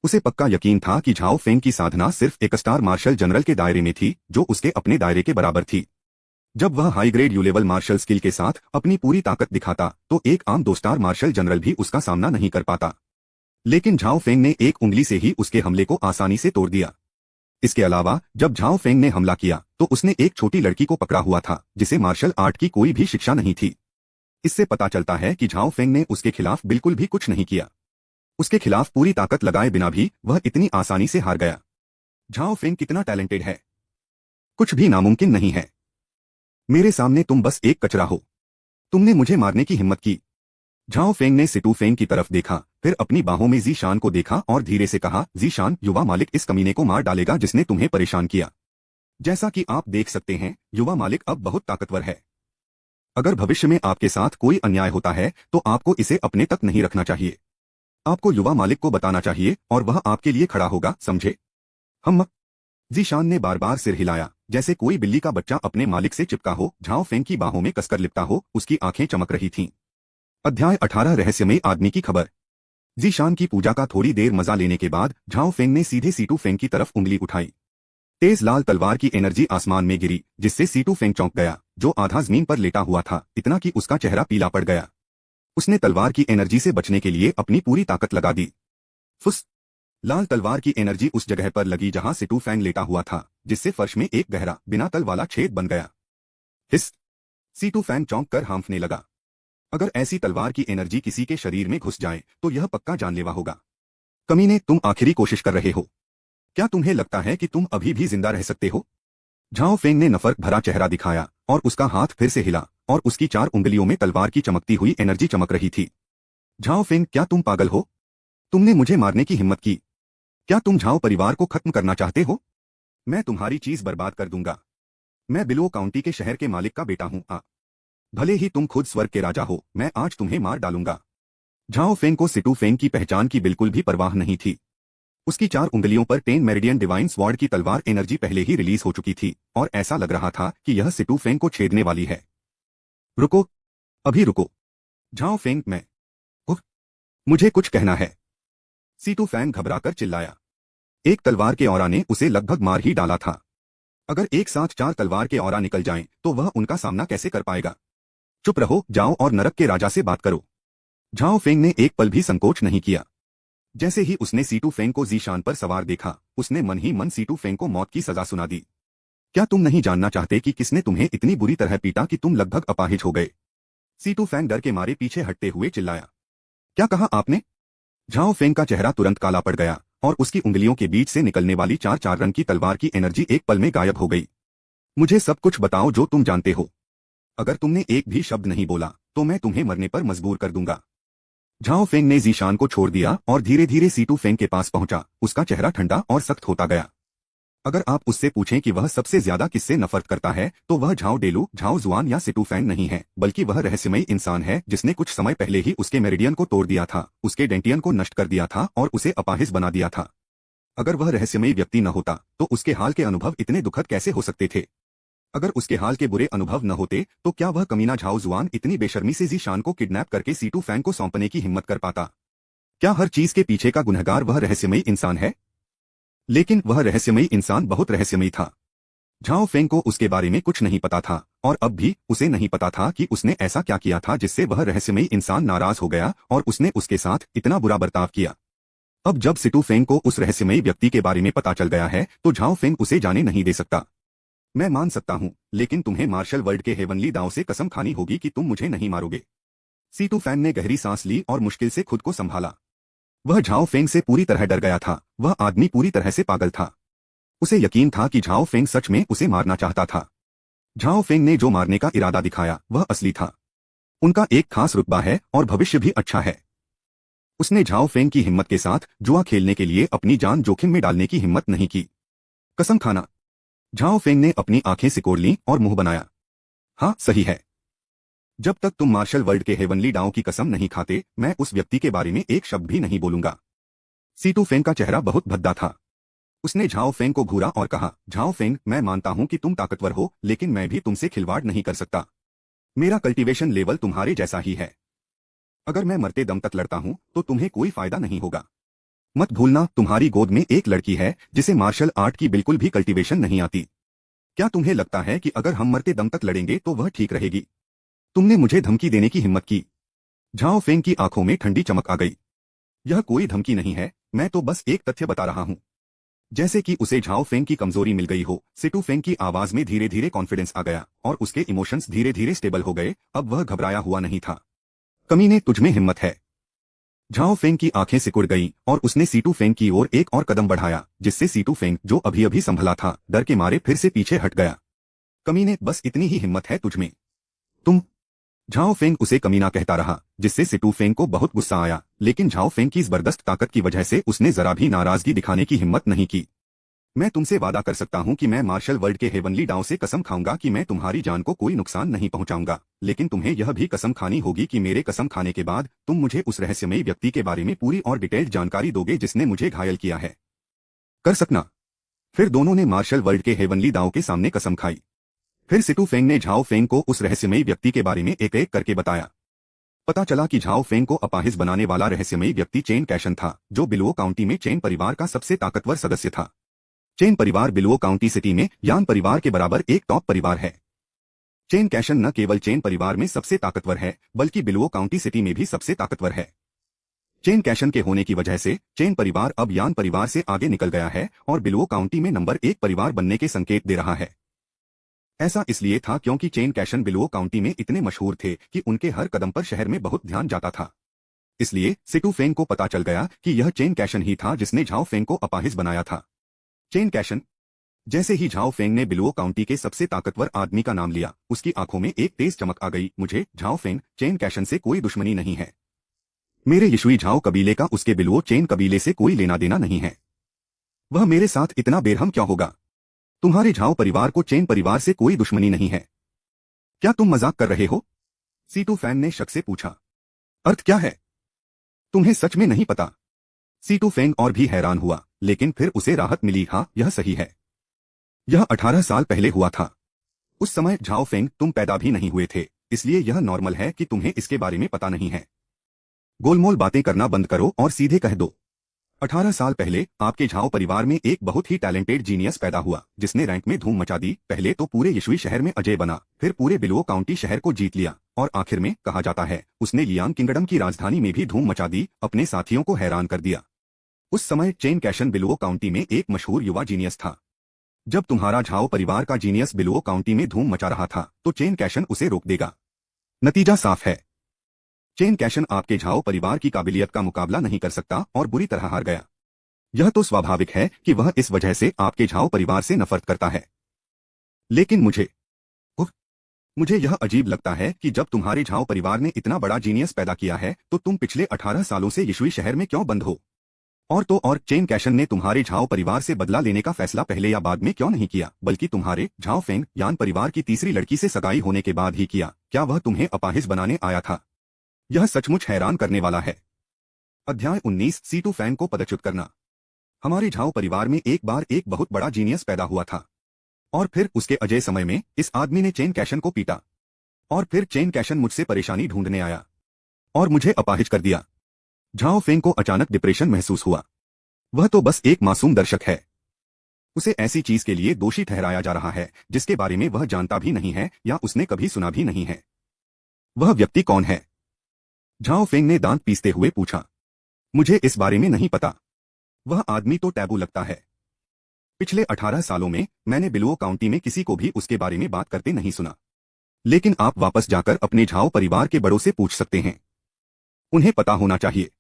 उसे पक्का यकीन था कि झाओ फेंग की साधना सिर्फ एक स्टार मार्शल जनरल के दायरे में थी, जो उसके अपने दायरे के बराबर थी। जब वह high grade U level martial skill के साथ अपनी पूरी ताकत दिखाता, तो एक आम 2 स्टार मार्शल जनरल भी उसका सामना नहीं कर पाता। लेकिन झाओ फेंग ने एक उंगली से ही उसके हमले को आसानी से तोड़ दिया। इसके अलावा जब झाओ फेंग ने हमला किया, तो उसने एक छोटी लड़की को पकड़ा हुआ था, जिसे मार्शल आर्ट की कोई भी शिक्षा नहीं थी। इससे पता चलता है कि झाओ फेंग ने उसके खिलाफ बिल्कुल भी कुछ नहीं किया। उसके खिलाफ पूरी ताकत लगाए बिना भी वह इतनी आसानी से हार गया। झाओ फेंग कितना टैलेंटेड है! कुछ भी नामुमकिन नहीं है। मेरे सामने तुम बस एक कचरा हो। तुमने मुझे मारने की हिम्मत की। झाओ फेंग ने सिटू फेंग की तरफ देखा, फिर अपनी बाहों में जीशान को देखा और धीरे से कहा, जीशान, युवा मालिक इस कमीने को मार डालेगा जिसने तुम्हें परेशान किया। जैसा कि आप देख सकते हैं, युवा मालिक अब बहुत ताकतवर है। अगर भविष्य में आपके साथ कोई अन्याय होता है, तो आपको इसे अपने तक नहीं रखना चाहिए। आपको युवा मालिक को बताना चाहिए और वह आपके लिए खड़ा होगा, समझे? हम। जीशान ने बार बार सिर हिलाया, जैसे कोई बिल्ली का बच्चा अपने मालिक से चिपका हो। झाओ फेंग की बाहों में कसकर लिपटा हो, उसकी आंखें चमक रही थीं। अध्याय 18 रहस्यमय आदमी की खबर। जीशान की पूजा का थोड़ी देर मजा लेने के बाद झाओ फेंग ने सीधे सीटू फेंग की तरफ उंगली उठाई। तेज लाल तलवार की एनर्जी आसमान में गिरी, जिससे सीटू फेंग चौंक गया, जो आधा जमीन पर लेटा हुआ था, इतना कि उसका चेहरा पीला पड़ गया। उसने तलवार की एनर्जी से बचने के लिए अपनी पूरी ताकत लगा दी। फुस! लाल तलवार की एनर्जी उस जगह पर लगी जहां सिटू फैंग लेटा हुआ था, जिससे फर्श में एक गहरा, बिना तल वाला छेद बन गया। हिस! सीटू फैंग चौंक कर हांफने लगा। अगर ऐसी तलवार की एनर्जी किसी के शरीर में घुस जाए, तो यह पक्का जानलेवा होगा। कमीने, तुम आखिरी कोशिश कर रहे हो। क्या तुम्हें लगता है कि तुम अभी भी जिंदा रह सकते हो? झाओ फेंग ने नफरत भरा चेहरा दिखाया और उसका हाथ फिर से हिला और उसकी 4 उंगलियों में तलवार की चमकती हुई एनर्जी चमक रही थी। झाओ फेंग, क्या तुम पागल हो? तुमने मुझे मारने की हिम्मत की। क्या तुम झाओ परिवार को खत्म करना चाहते हो? मैं तुम्हारी चीज बर्बाद कर दूंगा। मैं बिलो काउंटी के शहर के मालिक का बेटा हूं। भले ही तुम खुद स्वर्ग के राजा हो, मैं आज तुम्हें मार डालूंगा। झाओ फेंग को सिटू फेंग की पहचान की बिल्कुल भी परवाह नहीं थी। उसकी 4 उंगलियों पर 10 मेरिडियन डिवाइन स्वॉर्ड की तलवार एनर्जी पहले ही रिलीज हो चुकी थी और ऐसा लग रहा था कि यह सिटू फेंग को छेदने वाली है। रुको, अभी रुको। झाओ फेंग, मैं मुझे कुछ कहना है। सीटू फैंग घबराकर चिल्लाया। एक तलवार के औरा ने उसे लगभग मार ही डाला था। अगर एक साथ 4 तलवार के औरा निकल जाएं, तो वह उनका सामना कैसे कर पाएगा? चुप रहो, जाओ और नरक के राजा से बात करो। झाओ फेंग ने एक पल भी संकोच नहीं किया। जैसे ही उसने सीटू फेंग को जीशान पर सवार देखा, उसने मन ही मन सीटू फेंग को मौत की सजा सुना दी। क्या तुम नहीं जानना चाहते कि किसने तुम्हें इतनी बुरी तरह पीटा कि तुम लगभग अपाहिज हो गए? सीटू फेंग डर के मारे पीछे हटते हुए चिल्लाया। क्या कहा आपने? झाओ फेंग का चेहरा तुरंत काला पड़ गया और उसकी उंगलियों के बीच से निकलने वाली 4 रंग की तलवार की एनर्जी एक पल में गायब हो गई। मुझे सब कुछ बताओ जो तुम जानते हो। अगर तुमने एक भी शब्द नहीं बोला, तो मैं तुम्हें मरने पर मजबूर कर दूंगा। झाओ फेंग ने जीशान को छोड़ दिया और धीरे धीरे सीटू फेंग के पास पहुंचा। उसका चेहरा ठंडा और सख्त होता गया। अगर आप उससे पूछें कि वह सबसे ज्यादा किससे नफरत करता है, तो वह झाओ डेलू, झाओ जुआन या सीटू फेंग नहीं है, बल्कि वह रहस्यमयी इंसान है जिसने कुछ समय पहले ही उसके मेरिडियन को तोड़ दिया था, उसके डेंटियन को नष्ट कर दिया था और उसे अपाहिज बना दिया था। अगर वह रहस्यमयी व्यक्ति न होता, तो उसके हाल के अनुभव इतने दुखद कैसे हो सकते थे? अगर उसके हाल के बुरे अनुभव न होते, तो क्या वह कमीना झाओ जुआन इतनी बेशर्मी से जीशान को किडनैप करके सीटू फैंग को सौंपने की हिम्मत कर पाता? क्या हर चीज के पीछे का गुनहगार वह रहस्यमयी इंसान है? लेकिन वह रहस्यमयी इंसान बहुत रहस्यमयी था। झाओ फेंग को उसके बारे में कुछ नहीं पता था, और अब भी उसे नहीं पता था कि उसने ऐसा क्या किया था जिससे वह रहस्यमयी इंसान नाराज हो गया और उसने उसके साथ इतना बुरा बर्ताव किया। अब जब सीटू फेंग को उस रहस्यमयी व्यक्ति के बारे में पता चल गया है, तो झाओ फेंग उसे जाने नहीं दे सकता। मैं मान सकता हूं, लेकिन तुम्हें मार्शल वर्ल्ड के हेवनली दांव से कसम खानी होगी कि तुम मुझे नहीं मारोगे। सीटू फैंग ने गहरी सांस ली और मुश्किल से खुद को संभाला। वह झाओ फेंग से पूरी तरह डर गया था। वह आदमी पूरी तरह से पागल था। उसे यकीन था कि झाओ फेंग सच में उसे मारना चाहता था। झाओ फेंग ने जो मारने का इरादा दिखाया, वह असली था। उनका एक खास रुतबा है और भविष्य भी अच्छा है। उसने झाओ फेंग की हिम्मत के साथ जुआ खेलने के लिए अपनी जान जोखिम में डालने की हिम्मत नहीं की। कसम खाना। झाओ फेंग ने अपनी आंखें सिकोड़ लीं और मुंह बनाया। हाँ, सही है। जब तक तुम मार्शल वर्ल्ड के हेवनली दांव की कसम नहीं खाते, मैं उस व्यक्ति के बारे में एक शब्द भी नहीं बोलूंगा। सीटू फेंग का चेहरा बहुत भद्दा था। उसने झाओ फेंग को घूरा और कहा, झाओ फेंग, मैं मानता हूं कि तुम ताकतवर हो, लेकिन मैं भी तुमसे खिलवाड़ नहीं कर सकता। मेरा कल्टीवेशन लेवल तुम्हारे जैसा ही है। अगर मैं मरते दम तक लड़ता हूं, तो तुम्हें कोई फायदा नहीं होगा। मत भूलना, तुम्हारी गोद में एक लड़की है जिसे मार्शल आर्ट की बिल्कुल भी कल्टीवेशन नहीं आती। क्या तुम्हें लगता है कि अगर हम मरते दम तक लड़ेंगे तो वह ठीक रहेगी? तुमने मुझे धमकी देने की हिम्मत की। झाओ फेंग की आंखों में ठंडी चमक आ गई। यह कोई धमकी नहीं है, मैं तो बस एक तथ्य बता रहा हूं। जैसे कि उसे झाओ फेंग की कमजोरी मिल गई हो, सीटू फेंग की आवाज में धीरे धीरे कॉन्फिडेंस आ गया और उसके इमोशंस धीरे धीरे स्टेबल हो गए। अब वह घबराया हुआ नहीं था। कमीने, तुझमें हिम्मत है। झाओ फेंग की आंखें सिकुड़ गईं और उसने सीटू फेंग की ओर एक और कदम बढ़ाया, जिससे सीटू फेंग, जो अभी अभी संभला था, डर के मारे फिर से पीछे हट गया। कमीने, बस इतनी ही हिम्मत है तुझमें। तुम। झाओ फेंग उसे कमीना कहता रहा, जिससे सीटू फेंग को बहुत गुस्सा आया, लेकिन झाओ फेंग की जबरदस्त ताकत की वजह से उसने जरा भी नाराजगी दिखाने की हिम्मत नहीं की। मैं तुमसे वादा कर सकता हूं कि मैं मार्शल वर्ल्ड के हेवनली दांव से कसम खाऊंगा कि मैं तुम्हारी जान को कोई नुकसान नहीं पहुंचाऊंगा, लेकिन तुम्हें यह भी कसम खानी होगी कि मेरे कसम खाने के बाद तुम मुझे उस रहस्यमयी व्यक्ति के बारे में पूरी और डिटेल्ड जानकारी दोगे जिसने मुझे घायल किया है। कर सकना। फिर दोनों ने मार्शल वर्ल्ड के हेवनली दांव के सामने कसम खाई। फिर सीटू फेंग ने झाओ फेंग को उस रहस्यमयी व्यक्ति के बारे में एक एक करके बताया। पता चला कि झाओ फेंग को अपाहिज बनाने वाला रहस्यमयी व्यक्ति चेन कैशन था, जो बिलुओ काउंटी में चेन परिवार का सबसे ताकतवर सदस्य था। चेन परिवार बिलुओ काउंटी सिटी में यान परिवार के बराबर एक टॉप परिवार है। चेन कैशन न केवल चेन परिवार में सबसे ताकतवर है, बल्कि बिलुओ काउंटी सिटी में भी सबसे ताकतवर है। चेन कैशन के होने की वजह से चेन परिवार अब यान परिवार से आगे निकल गया है और बिलुओ काउंटी में नंबर 1 परिवार बनने के संकेत दे रहा है। ऐसा इसलिए था क्योंकि चेन कैशन बिलुओ काउंटी में इतने मशहूर थे कि उनके हर कदम पर शहर में बहुत ध्यान जाता था। इसलिए सीटू फेंग को पता चल गया कि यह चेन कैशन ही था जिसने झाओ फेंग को अपाहिज बनाया था। चेन कैशन। जैसे ही झाओ फेंग ने बिलुओ काउंटी के सबसे ताकतवर आदमी का नाम लिया, उसकी आंखों में एक तेज चमक आ गई। मुझे, झाओ फेंग, चेन कैशन से कोई दुश्मनी नहीं है। मेरे यशुई झाओ कबीले का उसके बिलुओ चेन कबीले से कोई लेना देना नहीं है। वह मेरे साथ इतना बेरहम क्यों होगा? तुम्हारे झाओ परिवार को चेन परिवार से कोई दुश्मनी नहीं है। क्या तुम मजाक कर रहे हो? सीटू फैंग ने शक से पूछा। अर्थ क्या है? तुम्हें सच में नहीं पता? सीटू फेंग और भी हैरान हुआ, लेकिन फिर उसे राहत मिली। हाँ, यह सही है। यह 18 साल पहले हुआ था। उस समय झाओ फेंग, तुम पैदा भी नहीं हुए थे, इसलिए यह नॉर्मल है कि तुम्हें इसके बारे में पता नहीं है। गोलमोल बातें करना बंद करो और सीधे कह दो। 18 साल पहले आपके झाओ परिवार में एक बहुत ही टैलेंटेड जीनियस पैदा हुआ जिसने रैंक में धूम मचा दी। पहले तो पूरे यशुई शहर में अजय बना, फिर पूरे बिलुओ काउंटी शहर को जीत लिया और आखिर में कहा जाता है उसने लियांग किंगडम की राजधानी में भी धूम मचा दी, अपने साथियों को हैरान कर दिया। उस समय चेन कैशन बिलुओ काउंटी में एक मशहूर युवा जीनियस था। जब तुम्हारा झाओ परिवार का जीनियस बिलुओ काउंटी में धूम मचा रहा था तो चेन कैशन उसे रोक देगा। नतीजा साफ है, चेन कैशन आपके झाओ परिवार की काबिलियत का मुकाबला नहीं कर सकता और बुरी तरह हार गया। यह तो स्वाभाविक है कि वह इस वजह से आपके झाओ परिवार से नफरत करता है। लेकिन मुझे यह अजीब लगता है कि जब तुम्हारे झाओ परिवार ने इतना बड़ा जीनियस पैदा किया है तो तुम पिछले 18 सालों से यशुई शहर में क्यों बंद हो? और चेन कैशन ने तुम्हारे झाओ परिवार से बदला लेने का फैसला पहले या बाद में क्यों नहीं किया, बल्कि तुम्हारे झाओ फेंग यान परिवार की तीसरी लड़की से सगाई होने के बाद ही किया? क्या वह तुम्हें अपाहिज बनाने आया था? यह सचमुच हैरान करने वाला है। अध्याय 19 सीटू फैंग को पदच्युत करना। हमारे झाओ परिवार में एक बार एक बहुत बड़ा जीनियस पैदा हुआ था और फिर उसके अजय समय में इस आदमी ने चेन कैशन को पीटा और फिर चेन कैशन मुझसे परेशानी ढूंढने आया और मुझे अपाहिज कर दिया। झाओ फेंग को अचानक डिप्रेशन महसूस हुआ। वह तो बस एक मासूम दर्शक है। उसे ऐसी चीज के लिए दोषी ठहराया जा रहा है जिसके बारे में वह जानता भी नहीं है या उसने कभी सुना भी नहीं है। वह व्यक्ति कौन है? झाओ फेंग ने दांत पीसते हुए पूछा। मुझे इस बारे में नहीं पता। वह आदमी तो टैबू लगता है। पिछले 18 सालों में मैंने बिलुओ काउंटी में किसी को भी उसके बारे में बात करते नहीं सुना। लेकिन आप वापस जाकर अपने झाओ परिवार के बड़ों से पूछ सकते हैं, उन्हें पता होना चाहिए।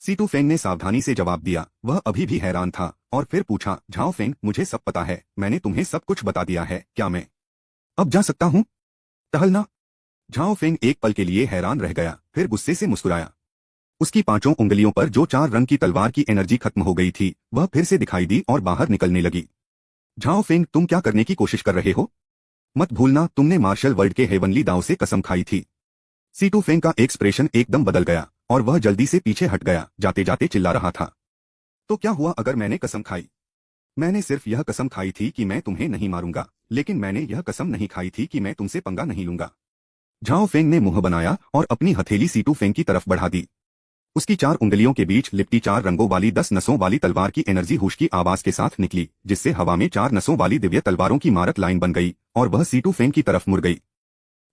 सीटू फेंग ने सावधानी से जवाब दिया। वह अभी भी हैरान था और फिर पूछा, झाओ फेंग, मुझे सब पता है, मैंने तुम्हें सब कुछ बता दिया है, क्या मैं अब जा सकता हूं? टहलना। झाओ फेंग एक पल के लिए हैरान रह गया, फिर गुस्से से मुस्कुराया। उसकी 5 उंगलियों पर जो 4 रंग की तलवार की एनर्जी खत्म हो गई थी वह फिर से दिखाई दी और बाहर निकलने लगी। झाओ फेंग, तुम क्या करने की कोशिश कर रहे हो? मत भूलना तुमने मार्शल वर्ल्ड के हेवनली दाव से कसम खाई थी। सीटू फेंग का एक्सप्रेशन एकदम बदल गया और वह जल्दी से पीछे हट गया, जाते जाते चिल्ला रहा था। तो क्या हुआ अगर मैंने कसम खाई? मैंने सिर्फ यह कसम खाई थी कि मैं तुम्हें नहीं मारूंगा, लेकिन मैंने यह कसम नहीं खाई थी कि मैं तुमसे पंगा नहीं लूंगा। झाओ फेंग ने मुंह बनाया और अपनी हथेली सीटू फेंग की तरफ बढ़ा दी। उसकी 4 उंगलियों के बीच लिपटी 4 रंगों वाली 10 नसों वाली तलवार की एनर्जी हुश की आवाज के साथ निकली, जिससे हवा में 4 नसों वाली दिव्य तलवारों की मारक लाइन बन गई और वह सीटू फेंग की तरफ मुड़ गई।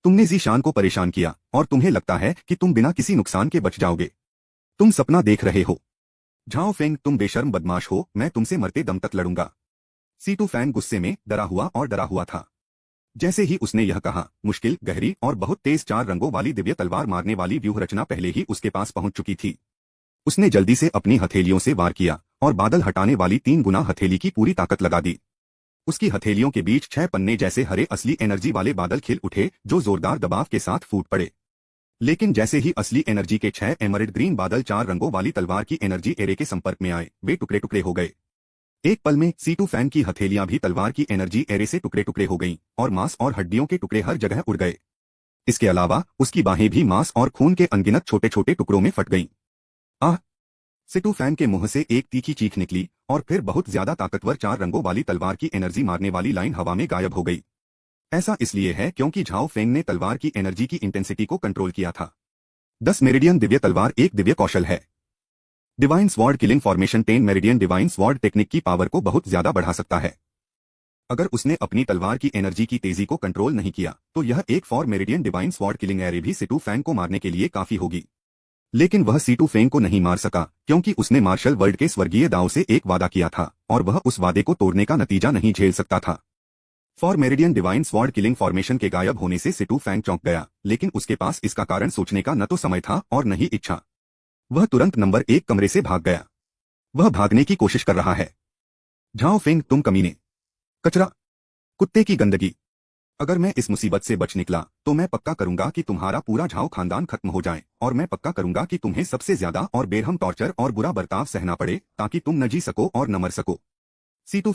तुमने ज़ीशान को परेशान किया और तुम्हें लगता है कि तुम बिना किसी नुकसान के बच जाओगे। तुम सपना देख रहे हो। झाओ फेंग, तुम बेशर्म बदमाश हो, मैं तुमसे मरते दम तक लड़ूंगा। सीटू फेंग गुस्से में डरा हुआ था। जैसे ही उसने यह कहा, मुश्किल, गहरी और बहुत तेज 4 रंगों वाली दिव्य तलवार मारने वाली व्यूह रचना पहले ही उसके पास पहुंच चुकी थी। उसने जल्दी से अपनी हथेलियों से वार किया और बादल हटाने वाली 3 गुना हथेली की पूरी ताकत लगा दी। उसकी हथेलियों के बीच 6 पन्ने जैसे हरे असली एनर्जी वाले बादल खिल उठे जो जोरदार दबाव के साथ फूट पड़े। लेकिन जैसे ही असली एनर्जी के 6 एमरिड ग्रीन बादल 4 रंगों वाली तलवार की एनर्जी एरे के संपर्क में आए, वे टुकड़े टुकड़े हो गए। एक पल में सीटू फैंग की हथेलियां भी तलवार की एनर्जी एरे से टुकड़े टुकड़े हो गईं और मांस और हड्डियों के टुकड़े हर जगह उड़ गए। इसके अलावा उसकी बाहें भी मांस और खून के अनगिनत छोटे छोटे टुकड़ों में फट गईं। आह! सीटू फैंग के मुंह से एक तीखी चीख निकली और फिर बहुत ज्यादा ताकतवर 4 रंगों वाली तलवार की एनर्जी मारने वाली लाइन हवा में गायब हो गई। ऐसा इसलिए है क्योंकि झाओ फेंग ने तलवार की एनर्जी की इंटेंसिटी को कंट्रोल किया था। 10 मेरिडियन दिव्य तलवार एक दिव्य कौशल है। Divine sword killing formation 10 meridian divine sword technique की पावर को बहुत ज्यादा बढ़ा सकता है। अगर उसने अपनी तलवार की एनर्जी की तेजी को कंट्रोल नहीं किया तो यह एक 4 meridian divine sword killing array भी सीटू फैंग को मारने के लिए काफी होगी। लेकिन वह सीटू फेंग को नहीं मार सका क्योंकि उसने मार्शल वर्ल्ड के स्वर्गीय दाव से एक वादा किया था और वह उस वादे को तोड़ने का नतीजा नहीं झेल सकता था। 4 meridian divine sword killing formation के गायब होने से सीटू फैंग चौंक गया, लेकिन उसके पास इसका कारण सोचने का न तो समय था और न ही इच्छा। वह तुरंत नंबर 1 कमरे से भाग गया। वह भागने की कोशिश कर रहा है। झाओ फेंग, तुम कमीने, कचरा, कुत्ते की गंदगी। अगर मैं इस मुसीबत से बच निकला तो मैं पक्का करूंगा कि तुम्हारा पूरा झाओ खानदान खत्म हो जाए और मैं पक्का करूंगा कि तुम्हें सबसे ज्यादा और बेरहम टॉर्चर और बुरा बर्ताव सहना पड़े ताकि तुम न जी सको और न मर सको। सीटू